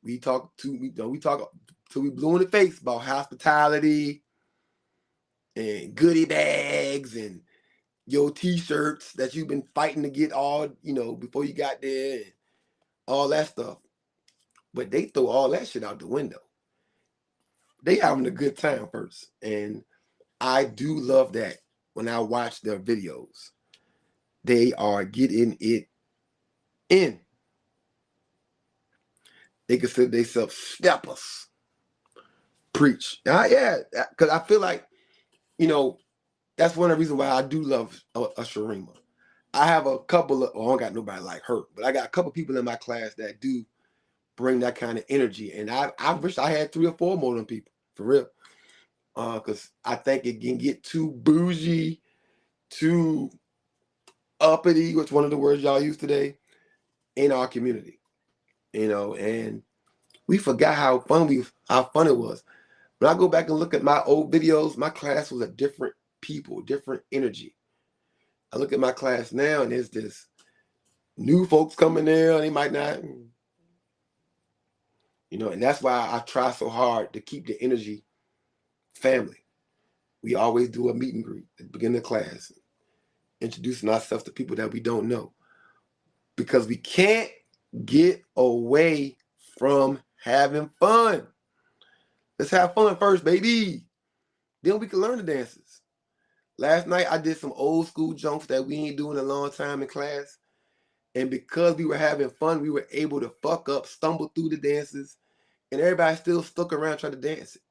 We talk till we blue in the face about hospitality and goodie bags and your t-shirts that you've been fighting to get all, before you got there and all that stuff. But they throw all that shit out the window. They having a good time first. And I do love that when I watch their videos. They are getting it in. They consider themselves steppers. Preach. Yeah, because I feel like, that's one of the reasons why I do love a Sharima. I have a couple of, I don't got nobody like her, but I got a couple people in my class that do bring that kind of energy. And I wish I had 3 or 4 more of them people, for real. Because I think it can get too bougie, too uppity, which one of the words y'all use today, in our community. And we forgot how fun it was. When I go back and look at my old videos, my class was a different people, different energy. I look at my class now and there's this new folks coming there, they might not, and that's why I try so hard to keep the energy family. We always do a meet and greet at the beginning of class, introducing ourselves to people that we don't know. Because we can't get away from having fun. Let's have fun first, baby. Then we can learn the dances. Last night I did some old school jumps that we ain't doing a long time in class. And because we were having fun, we were able to fuck up, stumble through the dances, and everybody still stuck around trying to dance it.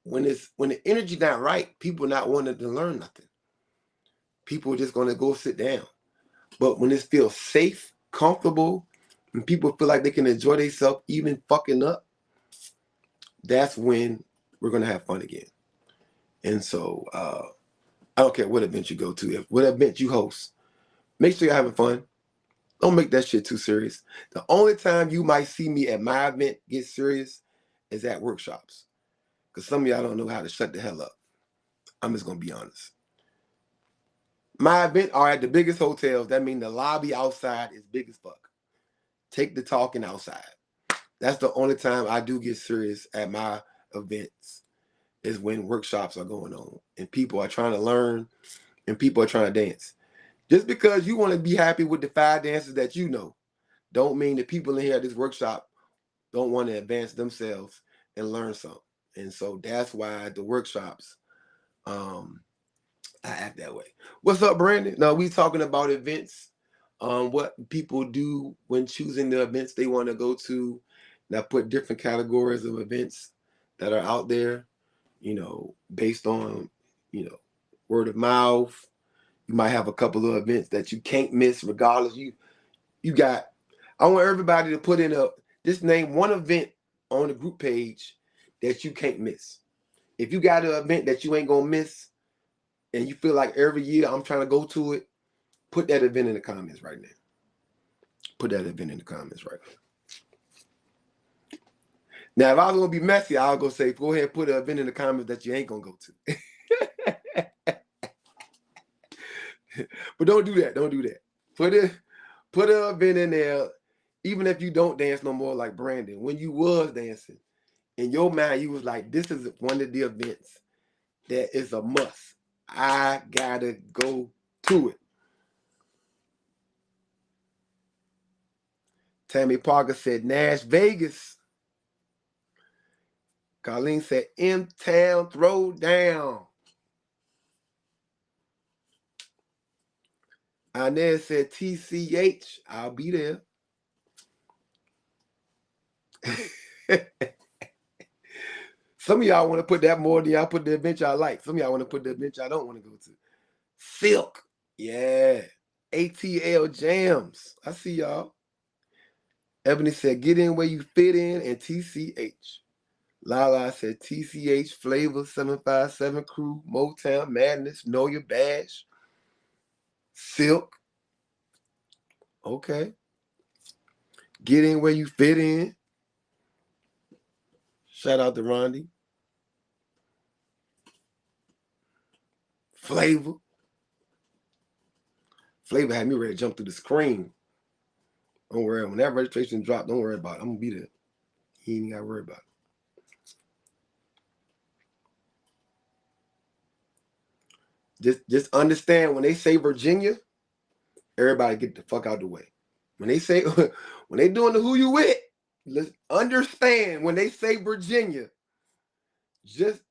When the energy not right, people not wanting to learn nothing. People are just gonna go sit down. But when it feels safe, comfortable, and people feel like they can enjoy themselves even fucking up, that's when we're gonna have fun again. And so I don't care what event you go to, what event you host, make sure you're having fun. Don't make that shit too serious. The only time you might see me at my event get serious is at workshops. Because some of y'all don't know how to shut the hell up. I'm just going to be honest. My event are at the biggest hotels. That means the lobby outside is big as fuck. Take the talking outside. That's the only time I do get serious at my events, is when workshops are going on and people are trying to learn and people are trying to dance. Just because you want to be happy with the 5 dances that you know, don't mean the people in here at this workshop don't want to advance themselves and learn something. And so that's why the workshops, I act that way. What's up, Brandon? Now we talking about events, what people do when choosing the events they want to go to. And I put different categories of events that are out there, based on, word of mouth. You might have a couple of events that you can't miss regardless. I want everybody to put in just name one event on the group page that you can't miss. If you got an event that you ain't gonna miss and you feel like every year I'm trying to go to it, put that event in the comments right now. Put that event in the comments right now. Now, if I was gonna be messy, I'll go say, go ahead and put an event in the comments that you ain't gonna go to. But don't do that. Don't do that. Put an event in there, even if you don't dance no more like Brandon. When you was dancing, in your mind, you was like, this is one of the events that is a must. I gotta go to it. Tammy Parker said Nash Vegas. Colleen said M-Town Throwdown. Inez said TCH. I'll be there. Some of y'all want to put that more than y'all put the event y'all like. Some of y'all want to put the event y'all don't want to go to. Silk. Yeah. ATL Jams. I see y'all. Ebony said, get in where you fit in, and TCH. Lala said TCH, Flavor, 757 Crew, Motown, Madness, Know Your Bash, Silk. Okay. Get in where you fit in. Shout out to Rondi. Flavor. Flavor had me ready to jump through the screen. Don't worry. When that registration drop, don't worry about it. I'm going to be there. He ain't got to worry about it. Just understand when they say Virginia, everybody get the fuck out the way. When they say, when they doing the who you with, let's understand when they say Virginia, just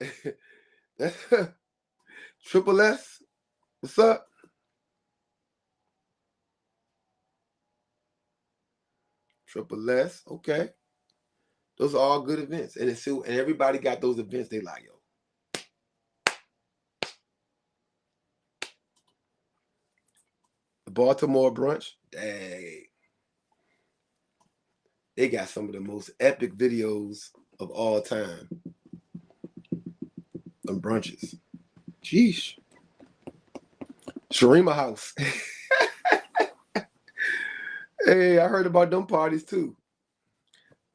Triple S, what's up? Triple S, okay. Those are all good events. And everybody got those events they like, yo. The Baltimore brunch, dang. They got some of the most epic videos of all time. Them brunches. Sheesh. Sharima House. Hey, I heard about them parties too.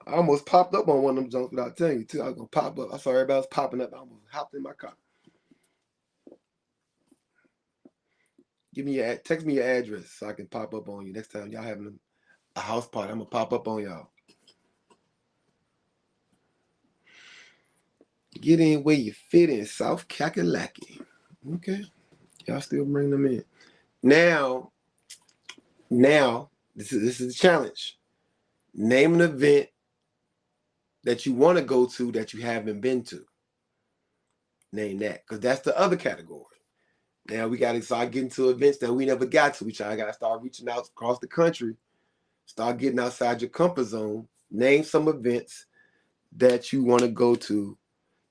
I almost popped up on one of them jumps without telling you too. I was gonna pop up. I saw everybody else popping up. I almost hopped in my car. Text me your address so I can pop up on you next time y'all having a house party. I'm gonna pop up on y'all. Get in where you fit in, South Kakalaki. Okay, y'all still bring them in. Now, this is the challenge. Name an event that you want to go to that you haven't been to. Name that, because that's the other category. Now we got to start getting to events that we never got to. We got to start reaching out across the country. Start getting outside your comfort zone. Name some events that you want to go to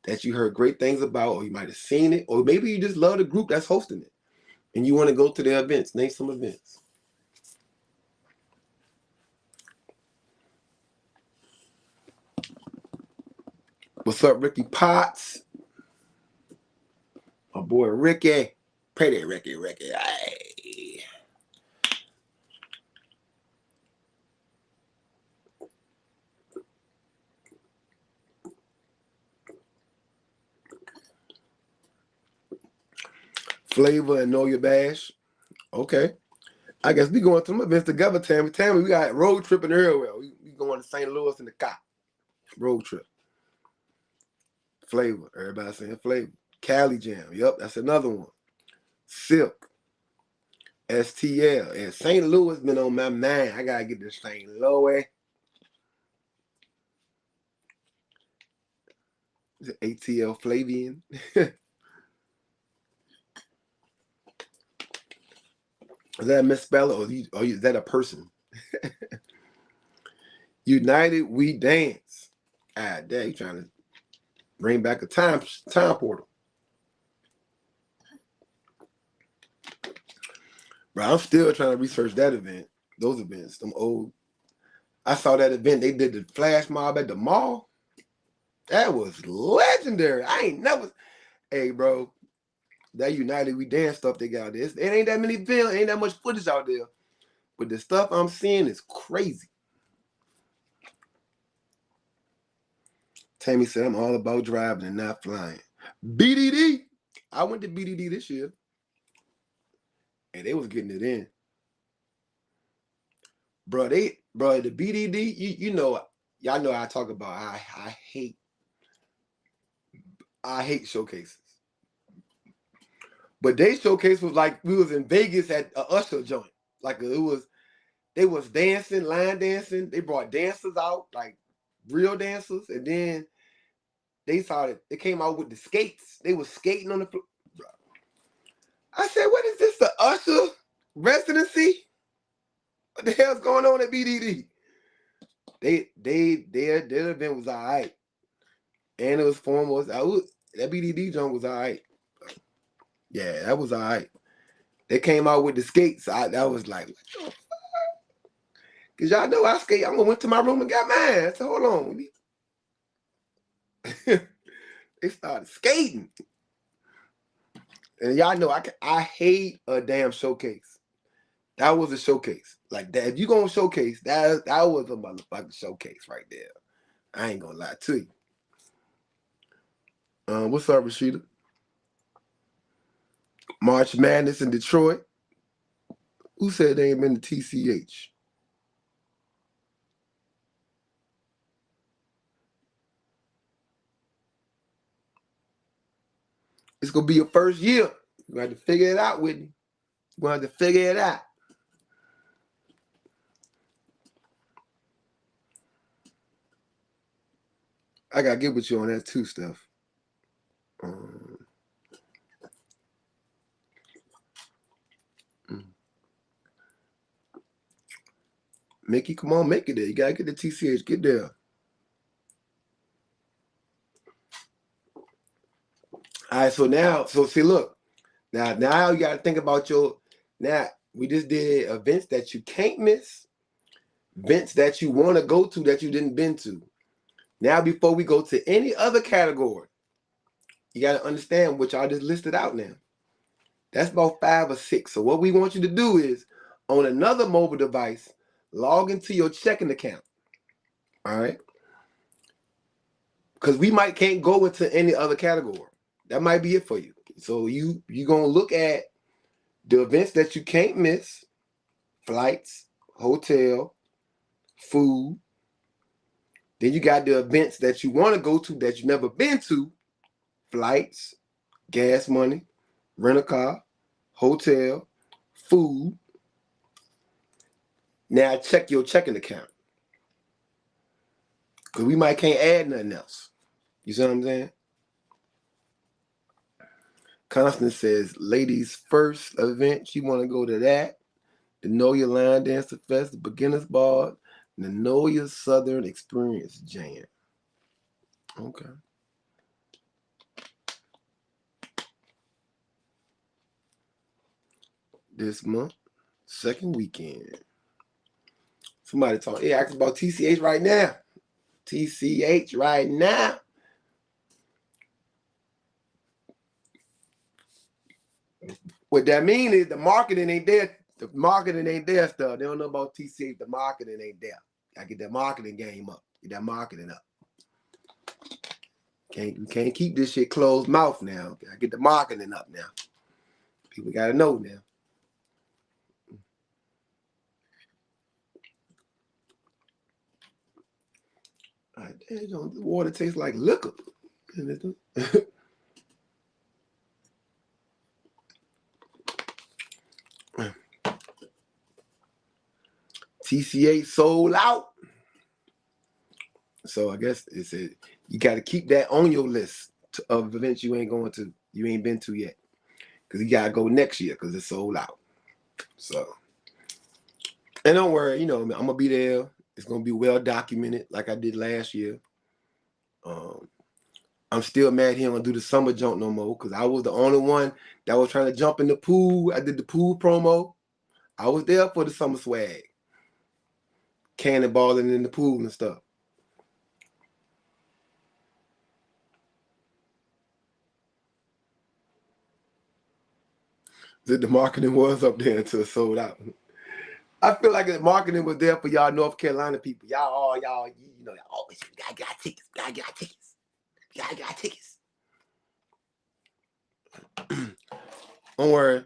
that you heard great things about, or you might have seen it, or maybe you just love the group that's hosting it and you want to go to their events. Name some events. What's up, Ricky Potts? My boy Ricky. Pretty Ricky. Hey. Flavor and Know Your Bash. Okay. I guess we going to some events together, Tammy. We got road tripping everywhere. We going to St. Louis in the car. Road trip. Flavor. Everybody saying Flavor. Cali Jam. Yep, that's another one. Silk. STL. And St. Louis been on my mind. I got to get to St. Louis. Is it ATL Flavian? Is that a misspell or is that a person? United We Dance. Ah, dang, you trying to bring back a time portal. Bro, I'm still trying to research that event. Those events, them old. I saw that event. They did the flash mob at the mall. That was legendary. I ain't never. Hey, bro, that United We Dance stuff they got there. It ain't that many films, ain't that much footage out there. But the stuff I'm seeing is crazy. Tammy said, I'm all about driving and not flying. BDD. I went to BDD this year. And they was getting it in. Bro, the BDD, you know, y'all know I talk about I hate showcases. But they showcase was like we was in Vegas at a Usher joint. Like they was dancing, line dancing. They brought dancers out, like real dancers, and then they came out with the skates. They was skating on the floor. I said, what is this, the Usher residency? What the hell's going on at BDD? Their event was all right. And it was foremost. That BDD joint was all right. Yeah, that was all right. They came out with the skates. That was like, what the fuck? Because y'all know I skate. I went to my room and got mine. I said, hold on. They started skating. And y'all know I hate a damn showcase. That was a showcase. Like that, if you gonna showcase, that was a motherfucking showcase right there. I ain't gonna lie to you. What's up, Rashida? March Madness in Detroit. Who said they ain't been to TCH? It's gonna be your first year. You have to figure it out, Whitney. You're gonna have to figure it out. I gotta get with you on that too, Steph. Mickey, come on, make it there. You gotta get the TCH. Get there. All right, so see, look. Now you gotta think about now we just did events that you can't miss, events that you want to go to that you didn't been to. Now, before we go to any other category, you gotta understand what y'all just listed out now. That's about 5 or 6. So what we want you to do is, on another mobile device, log into your checking account. All right? Because we can't go into any other category. That might be it for you. So you're gonna look at the events that you can't miss: flights, hotel, food. Then you got the events that you want to go to that you've never been to: flights, gas money, rent a car, hotel, food. Now check your checking account. Because we can't add nothing else. You see what I'm saying? Constance says, ladies first event, she want to go to that. The Know Your Line Dancer Fest, the Beginner's Ball, and the Know Your Southern Experience Jam. Okay. This month, second weekend. Somebody ask about TCH right now. TCH right now. What that means is the marketing ain't there. The marketing ain't there, stuff. They don't know about TCH. The marketing ain't there. I get that marketing game up. Get that marketing up. You can't keep this shit closed mouth now. I get the marketing up now. People gotta know now. All right, the water tastes like liquor. TCH sold out. So I guess you got to keep that on your list of events you ain't been to yet, because you got to go next year because it's sold out. So, and don't worry, I'm gonna be there. It's gonna be well documented, like I did last year. I'm still mad he don't do the summer jump no more, because I was the only one that was trying to jump in the pool. I did the pool promo. I was there for the summer swag, cannonballing in the pool and stuff. The marketing was up there until it sold out. I feel like the marketing was there for y'all North Carolina people. Y'all always gotta get our tickets. Gotta get our tickets. Gotta get our tickets. Don't worry.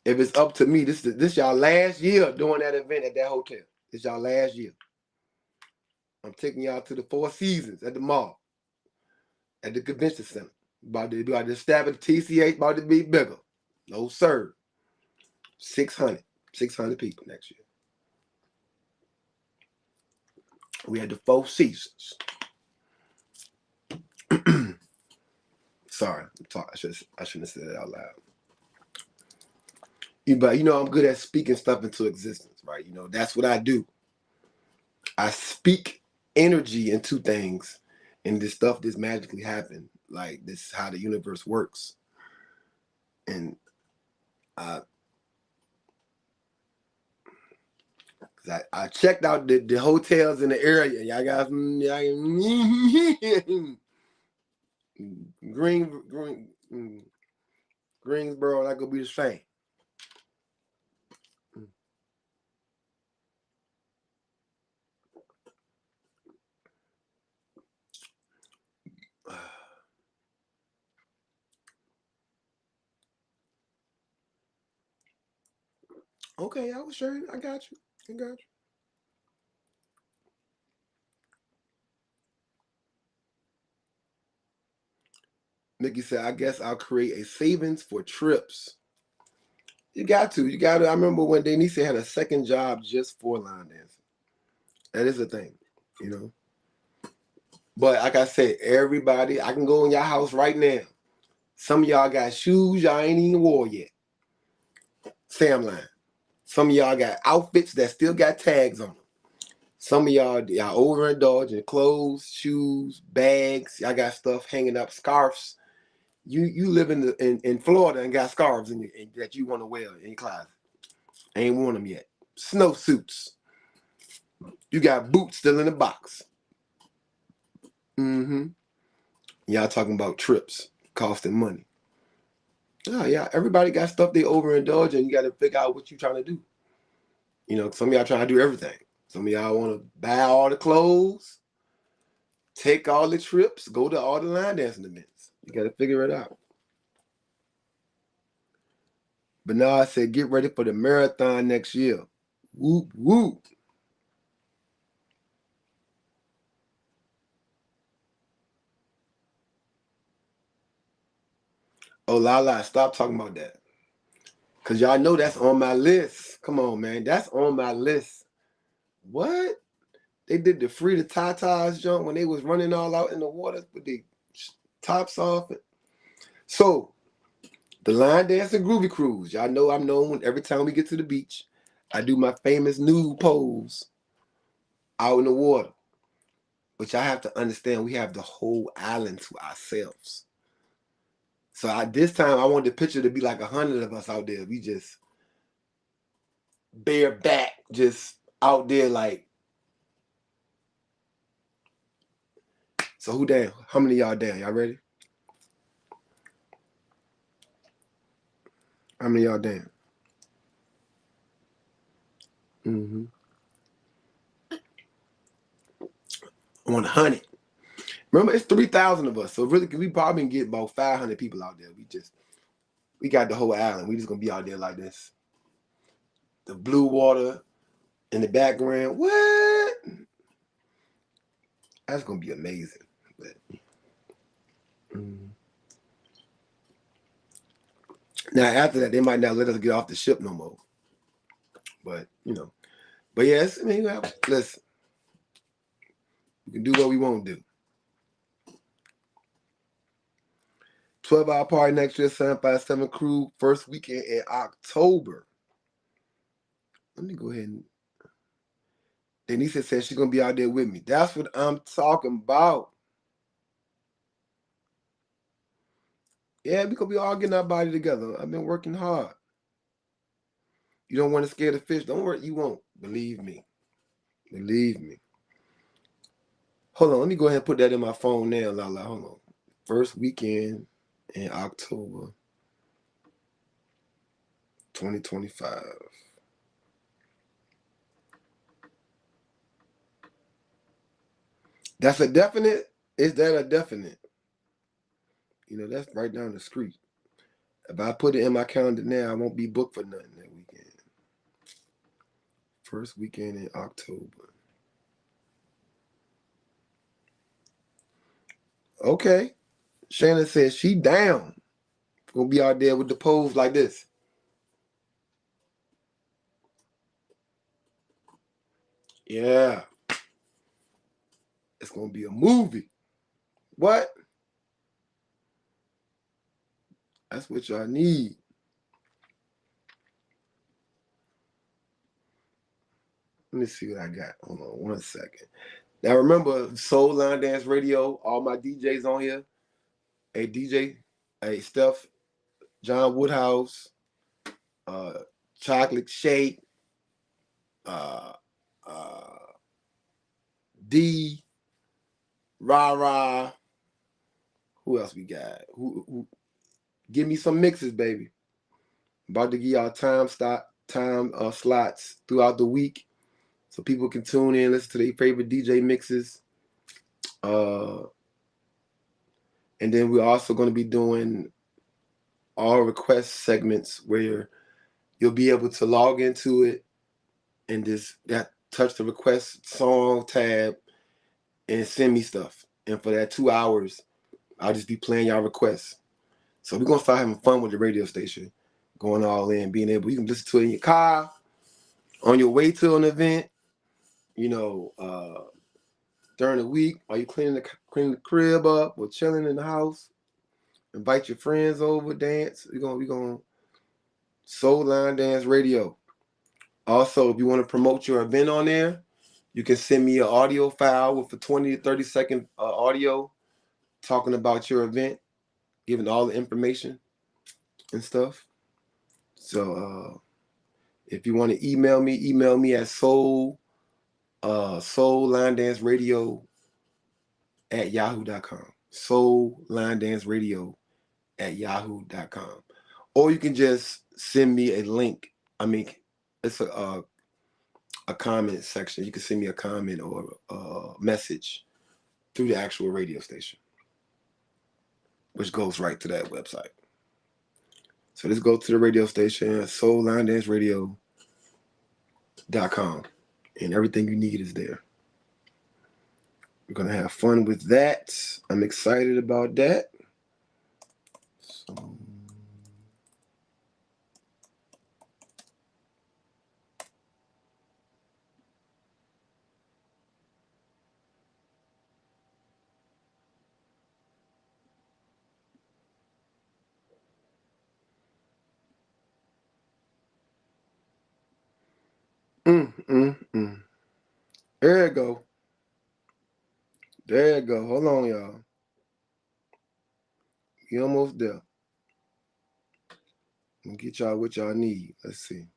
If it's up to me, this y'all last year doing that event at that hotel. It's y'all last year. I'm taking y'all to the Four Seasons at the mall, at the convention center. About to establish TCH, about to be bigger. No sir. 600 people next year. We had the Four Seasons. Sorry, I shouldn't have said it out loud. But I'm good at speaking stuff into existence, right? That's what I do. I speak energy into things, and this stuff just magically happen. Like, this is how the universe works. And I checked out the hotels in the area. Y'all got some Greensboro, that could be the same. Okay, I was sure. I got you. I got you. Mickey said, I guess I'll create a savings for trips. You got to. You got to. I remember when Denise had a second job just for line dancing. That is a thing, you know. But like I said, everybody, I can go in your house right now. Some of y'all got shoes y'all ain't even wore yet. Sam line. Some of y'all got outfits that still got tags on them. Some of y'all overindulging clothes, shoes, bags. Y'all got stuff hanging up, scarves. You live in Florida and got scarves that you want to wear in your closet. Ain't worn them yet. Snowsuits. You got boots still in the box. Mm-hmm. Y'all talking about trips costing money. Oh yeah, everybody got stuff they overindulge in. You got to figure out what you're trying to do. You know, some of y'all trying to do everything. Some of y'all want to buy all the clothes, take all the trips, go to all the line dancing events. You got to figure it out. But now I said, get ready for the marathon next year. Whoop, whoop. Oh, Lala, stop talking about that. Because y'all know that's on my list. Come on, man. That's on my list. What? They did the Free the Tatas jump when they was running all out in the water with the tops off. So, the line dance and groovy cruise. Y'all know I'm known every time we get to the beach. I do my famous nude pose out in the water. But y'all have to understand we have the whole island to ourselves. So this time I want the picture to be like 100 of us out there. We just bare back, just out there like. So who down? How many of y'all down? Y'all ready? How many of y'all down? Mm-hmm. I want 100. Remember, it's 3,000 of us. So really, we probably can get about 500 people out there. We got the whole island. We just gonna be out there like this. The blue water in the background. What? That's gonna be amazing. But, now after that, they might not let us get off the ship no more. But but yes, I mean, listen, we can do what we want to do. 12-hour party next year, 757 crew, first weekend in October. Let me go ahead and. Denise said she's gonna be out there with me. That's what I'm talking about. Yeah, we gonna be all getting our body together. I've been working hard. You don't want to scare the fish. Don't worry, you won't. Believe me. Believe me. Hold on, let me go ahead and put that in my phone now, Lala. Hold on. First weekend in October 2025. That's a definite? Is that a definite? That's right down the street. If I put it in my calendar now, I won't be booked for nothing that weekend. First weekend in October. Okay. Shannon says she down. Gonna be out there with the pose like this. Yeah. It's gonna be a movie. What? That's what y'all need. Let me see what I got. Hold on 1 second. Now remember, Soul Line Dance Radio, all my DJs on here. Hey DJ, hey Steph, John Woodhouse, Chocolate Shake, D, Ra. Who else we got? Who give me some mixes, baby. About to give y'all time slots throughout the week, so people can tune in, listen to their favorite DJ mixes. And then we're also going to be doing all request segments where you'll be able to log into it and just touch the request song tab and send me stuff. And for that 2 hours, I'll just be playing y'all requests. So we're gonna start having fun with the radio station, going all in, being able, you can listen to it in your car, on your way to an event, during the week, while you cleaning the crib up or chilling in the house. Invite your friends over, dance. We're gonna Soul Line Dance Radio. Also, if you want to promote your event on there, you can send me an audio file with a 20 to 30-second audio talking about your event, giving all the information and stuff. So if you want to email me at Soul Line Dance Radio at yahoo.com. Soul Line Dance Radio at yahoo.com. Or you can just send me a link. I mean, it's a comment section. You can send me a comment or a message through the actual radio station, which goes right to that website. So let's go to the radio station, soullinedanceradio.com, and everything you need is there. We're going to have fun with that. I'm excited about that. So, There you go. There you go. Hold on, y'all. You almost there. I'm gonna get y'all what y'all need. Let's see.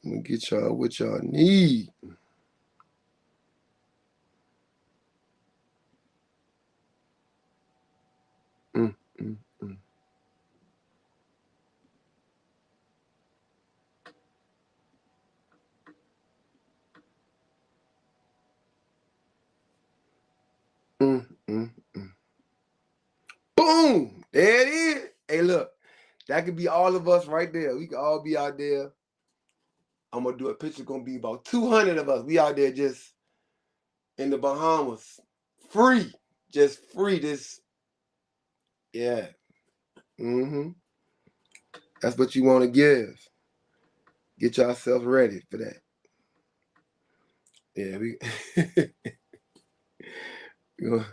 I'm gonna get y'all what y'all need. Boom! There it is. Hey, look, that could be all of us right there. We could all be out there. I'm gonna do a picture. Gonna be about 200 of us. We out there just in the Bahamas, free, just free. This, yeah. That's what you want to give. Get yourself ready for that. Yeah, we gonna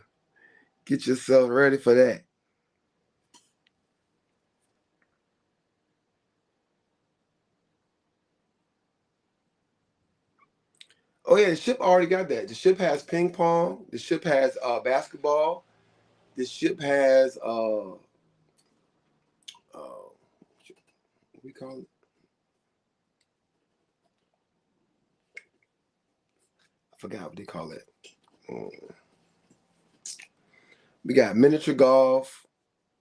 get yourself ready for that. Oh yeah, the ship already got that. The ship has ping pong. The ship has basketball. The ship has what we call it? I forgot what they call it. We got miniature golf.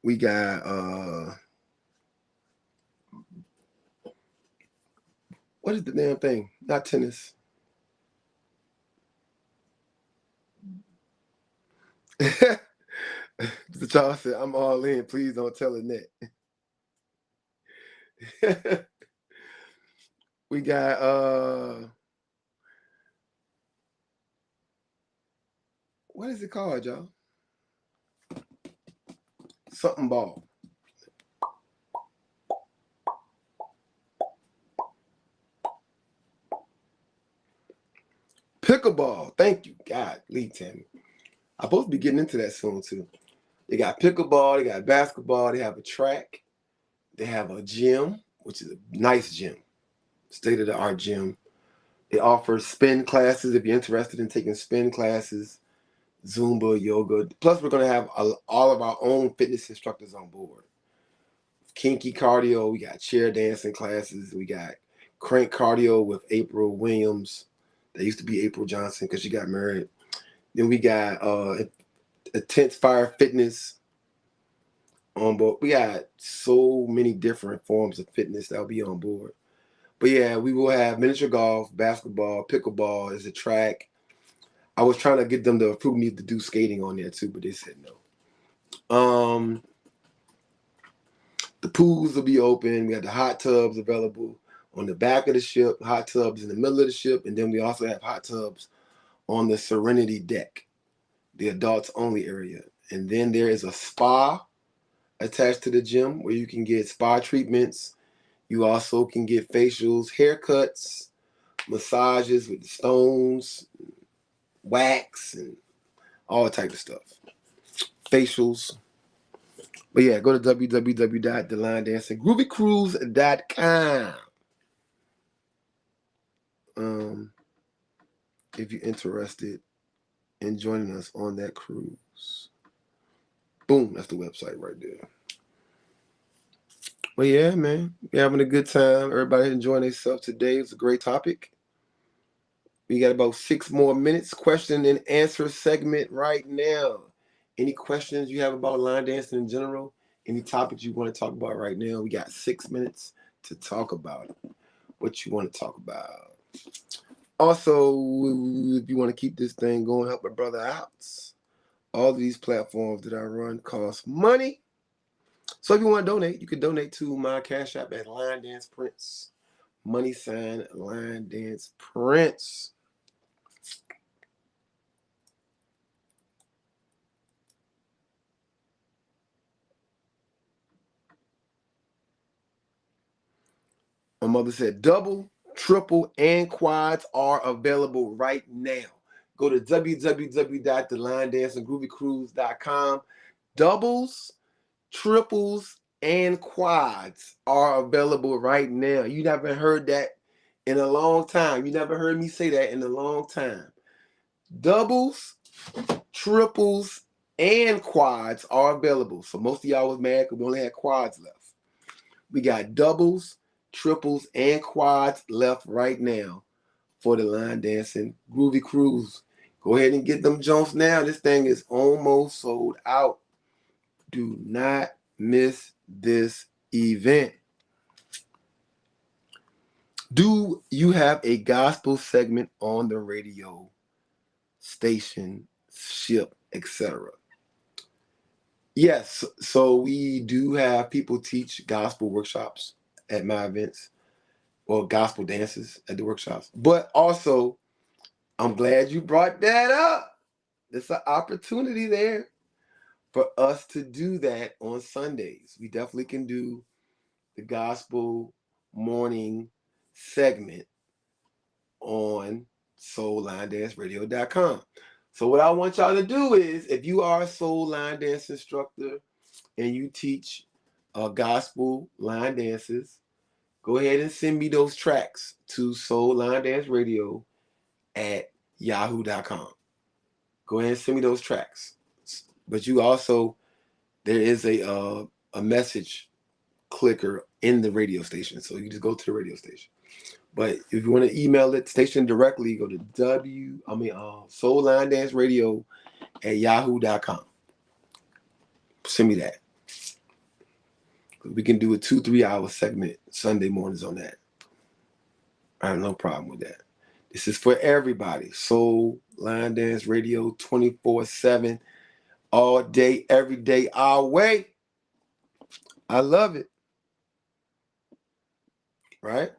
We got what is the damn thing? Not tennis. The child said, "I'm all in. Please don't tell Annette." We got what is it called, y'all? Something ball. Pickleball. Thank you, God. Lee Tammy. I'm supposed to be getting into that soon too. They got pickleball. They got basketball. They have a track. They have a gym, which is a nice gym, state-of-the-art gym. It offers spin classes if you're interested in taking spin classes, Zumba, yoga. Plus, we're going to have all of our own fitness instructors on board. Kinky cardio, we got chair dancing classes, we got crank cardio with April Williams. That used to be April Johnson because she got married. Then we got Intense Fire Fitness on board. We got so many different forms of fitness that'll be on board. But yeah, we will have miniature golf, basketball, pickleball is a track. I was trying to get them to approve me to do skating on there too, but they said no. The pools will be open. We have the hot tubs available on the back of the ship, hot tubs in the middle of the ship, and then we also have hot tubs on the Serenity deck, the adults only area. And then there is a spa attached to the gym where you can get spa treatments. You also can get facials, haircuts, massages with stones, wax, and all type of stuff. Facials. But yeah, go to www.thelinedancinggroovycruise.com. If you're interested in joining us on that cruise. Boom, that's the website right there. But yeah, man, we're having a good time. Everybody enjoying themselves today. It's a great topic. We got about 6 more minutes. Question and answer segment right now. Any questions you have about line dancing in general? Any topics you want to talk about right now? We got 6 minutes to talk about it. What you want to talk about. Also, if you want to keep this thing going, help a brother out. All of these platforms that I run cost money. So if you want to donate, you can donate to my Cash App at Line Dance Prince. Money sign Line Dance Prince. My mother said double, triple, and quads are available right now. Go to www.thelinedancinggroovycruise.com. Doubles, triples, and quads are available right now. You haven't heard that in a long time. You never heard me say that in a long time. Doubles, triples, and quads are available. So most of y'all was mad because we only had quads left. We got doubles, triples, and quads left right now for the Line Dancing Groovy Cruise. Go ahead and get them jumps now. This thing is almost sold out. Do not miss this event. Do you have a gospel segment on the radio, station, ship, etc.? Yes, so we do have people teach gospel workshops at my events, or gospel dances at the workshops. But also, I'm glad you brought that up. There's an opportunity there for us to do that on Sundays. We definitely can do the gospel morning segment on soullinedanceradio.com. So what I want y'all to do is, if you are a soul line dance instructor and you teach gospel line dances, go ahead and send me those tracks to soullinedanceradio@yahoo.com. Go ahead and send me those tracks. But you also, there is a message clicker in the radio station. So you just go to the radio station. But if you want to email it station directly, go to soullinedanceradio@yahoo.com. Send me that. We can do a 2-3 hour segment Sunday mornings on that. I have no problem with that. This is for everybody. Soul Line Dance Radio 24/7, all day, every day, our way. I love it. Right?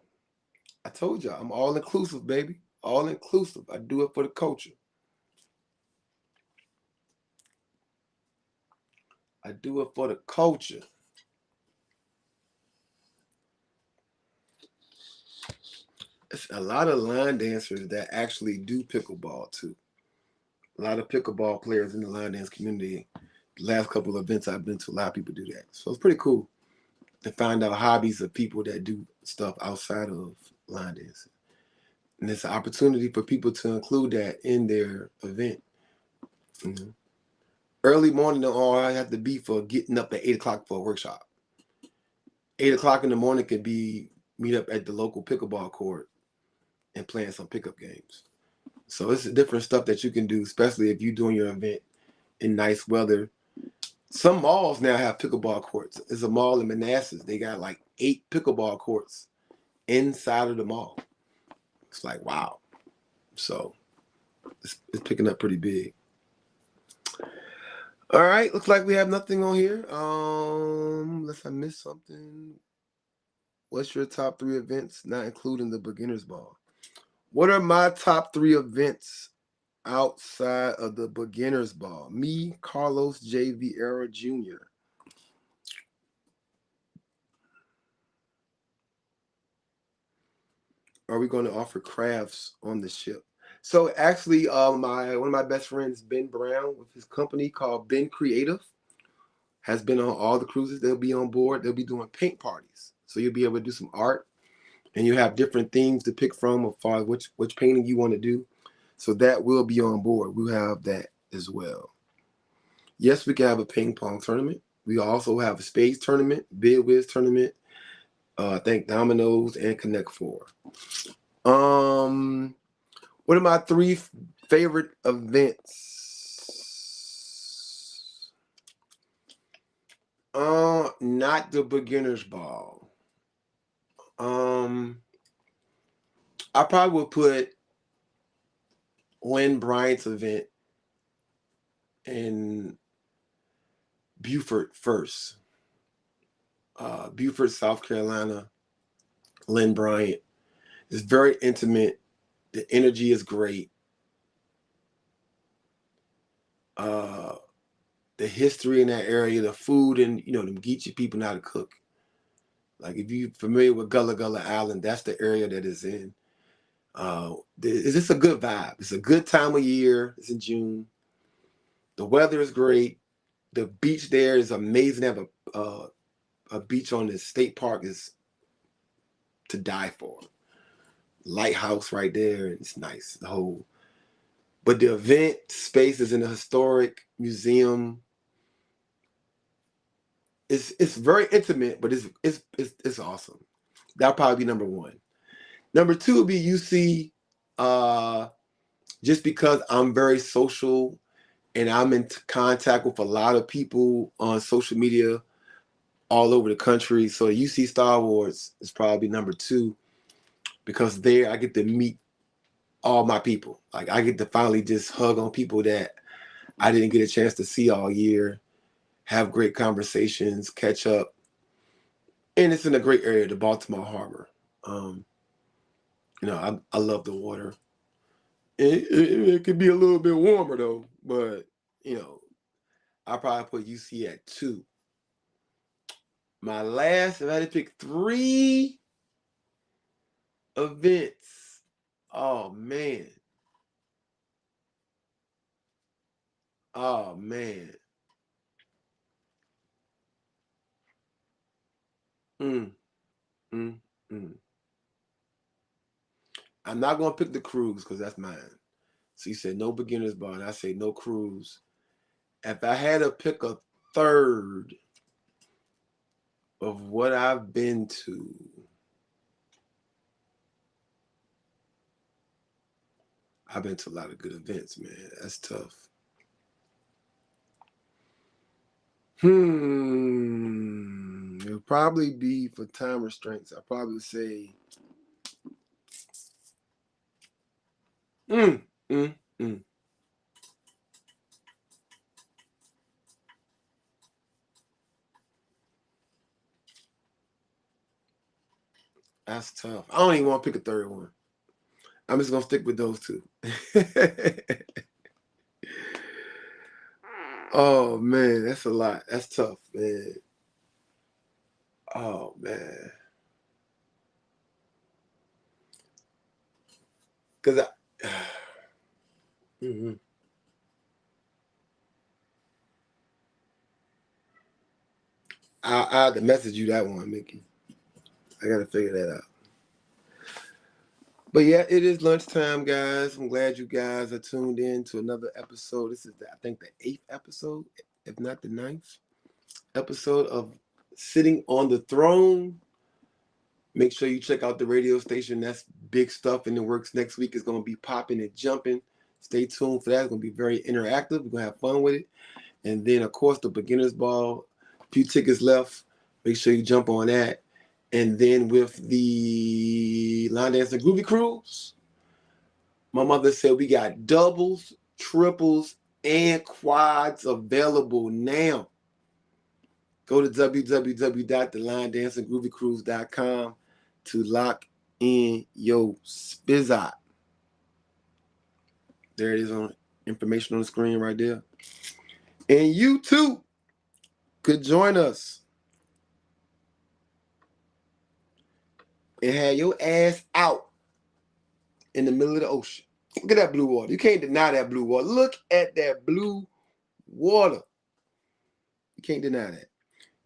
I told y'all, I'm all inclusive, baby. All inclusive. I do it for the culture. I do it for the culture. It's a lot of line dancers that actually do pickleball too. A lot of pickleball players in the line dance community. The last couple of events I've been to, a lot of people do that. So it's pretty cool to find out hobbies of people that do stuff outside of line dancing. And it's an opportunity for people to include that in their event. Early morning, all I have to be for getting up at 8 o'clock for a workshop. 8 o'clock in the morning could be meet up at the local pickleball court and playing some pickup games. So it's different stuff that you can do, especially if you're doing your event in nice weather. Some malls now have pickleball courts. There's a mall in Manassas. They got like 8 pickleball courts inside of the mall. It's like, wow. So it's picking up pretty big. All right, looks like we have nothing on here. Unless I missed something. What's your top 3 events, not including the beginner's ball? What are my top 3 events outside of the beginner's ball? Me, Carlos J. Vieira Jr. Are we going to offer crafts on the ship? So actually, one of my best friends, Ben Brown, with his company called Ben Creative, has been on all the cruises. They'll be on board. They'll be doing paint parties. So you'll be able to do some art, and you have different themes to pick from as far as which painting you want to do. So that will be on board. We'll have that as well. Yes, we can have a ping pong tournament. We also have a spades tournament, bid whiz tournament. I think dominoes and Connect Four. What are my 3 favorite events? Not the beginner's ball. I probably would put Lynn Bryant's event in Beaufort first. Beaufort, South Carolina. Lynn Bryant. It's very intimate. The energy is great. The history in that area, the food, and them Geechee people know how to cook. Like if you're familiar with Gullah Gullah Island, that's the area that is in. It's just a good vibe. It's a good time of year. It's in June. The weather is great. The beach there is amazing. They have a beach on the state park is to die for. Lighthouse right there. It's nice. But the event space is in a historic museum. It's very intimate, but it's awesome. That'll probably be number 1. Number 2 would be UC. Just because I'm very social and I'm in contact with a lot of people on social media all over the country. So UC Star Wars is probably number 2 because there I get to meet all my people. Like I get to finally just hug on people that I didn't get a chance to see all year, have great conversations, catch up. And it's in a great area, the Baltimore Harbor. I love the water. It could be a little bit warmer though, but I probably put UC at 2. My last, if I had to pick 3 events, oh man, oh man, mm, mm, mm. I'm not gonna pick the cruise because that's mine. So you said no beginner's bar, and I say no cruise. If I had to pick a third of what I've been to, I've been to a lot of good events, man. That's tough. It'll probably be for time restraints. I'll probably say, mm, mm, mm. That's tough. I don't even want to pick a third one. I'm just gonna stick with those 2. Oh man, that's a lot. That's tough, man. Oh man, because mhm. I have to message you that one, Mickey. I gotta figure that out. But yeah, it is lunchtime, guys. I'm glad you guys are tuned in to another episode. This is, I think, the 8th episode, if not the 9th episode of Sitting on the Throne. Make sure you check out the radio station. That's big stuff in the works. Next week is going to be popping and jumping. Stay tuned for that. It's going to be very interactive. We're going to have fun with it. And then, of course, the Beginner's Ball. A few tickets left. Make sure you jump on that. And then with the Line Dance and Groovy Cruise, my mother said we got doubles, triples, and quads available now. Go to www.theLineDanceandGroovyCruise.com to lock in your spizzot. There it is on information on the screen right there. And you too could join us and have your ass out in the middle of the ocean. Look at that blue water. You can't deny that blue water. Look at that blue water. You can't deny that.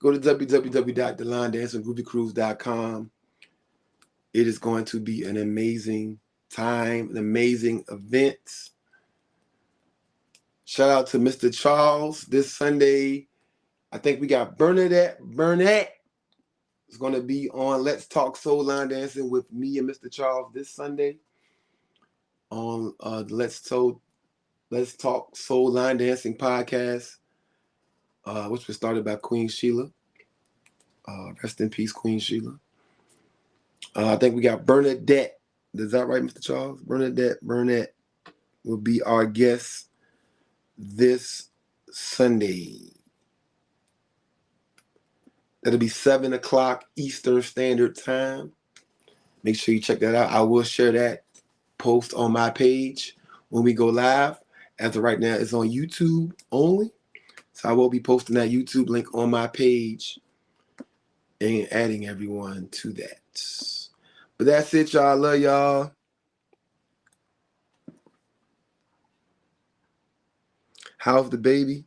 Go to www.thelinedanceandgroovycruise.com. It is going to be an amazing time, an amazing event. Shout out to Mr. Charles this Sunday. I think we got Bernadette. Burnett is going to be on Let's Talk Soul Line Dancing with me and Mr. Charles this Sunday on the Let's Talk Soul Line Dancing podcast, which was started by Queen Sheila. Rest in peace, Queen Sheila. I think we got Bernadette. Is that right, Mr. Charles? Bernadette Burnett will be our guest this Sunday. That'll be 7 o'clock Eastern Standard Time. Make sure you check that out. I will share that post on my page when we go live. As of right now, it's on YouTube only. So I will be posting that YouTube link on my page and adding everyone to that. But that's it, y'all. I love y'all. How's the baby?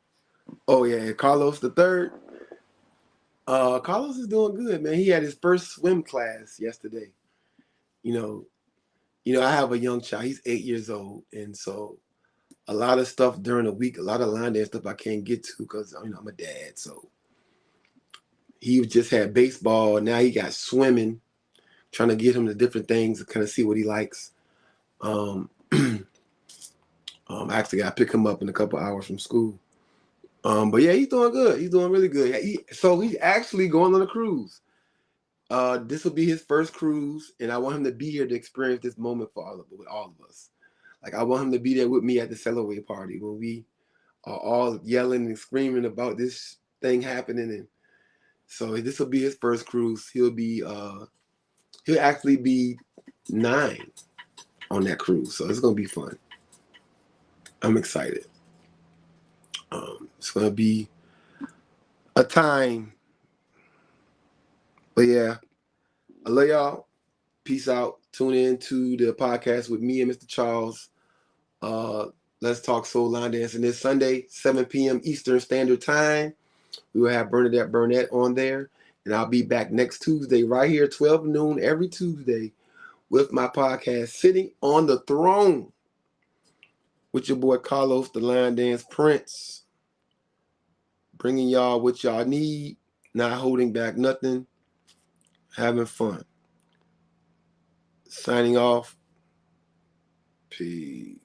Oh, yeah, Carlos the third. Carlos is doing good, man. He had his first swim class yesterday. You know, I have a young child. He's 8 years old. And so a lot of stuff during the week, a lot of line dance stuff I can't get to because, I'm a dad. So he just had baseball. Now he got swimming, trying to get him to different things to kind of see what he likes. I actually got to pick him up in a couple hours from school. But yeah, he's doing good. He's doing really good. So he's actually going on a cruise. This will be his first cruise, and I want him to be here to experience this moment with all of us. Like, I want him to be there with me at the Cellaway party when we are all yelling and screaming about this thing happening. And so this will be his first cruise. He'll actually be 9 on that cruise. So it's gonna be fun. I'm excited. It's gonna be a time. But yeah, I love y'all. Peace out. Tune in to the podcast with me and Mr. Charles. Let's Talk Soul Line Dancing this Sunday, 7 p.m. Eastern Standard Time. We will have Bernadette Burnett on there. And I'll be back next Tuesday right here, 12 noon every Tuesday with my podcast, Sitting on the Throne, with your boy Carlos, the Line Dance Prince. Bringing y'all what y'all need, not holding back nothing, having fun. Signing off. Peace.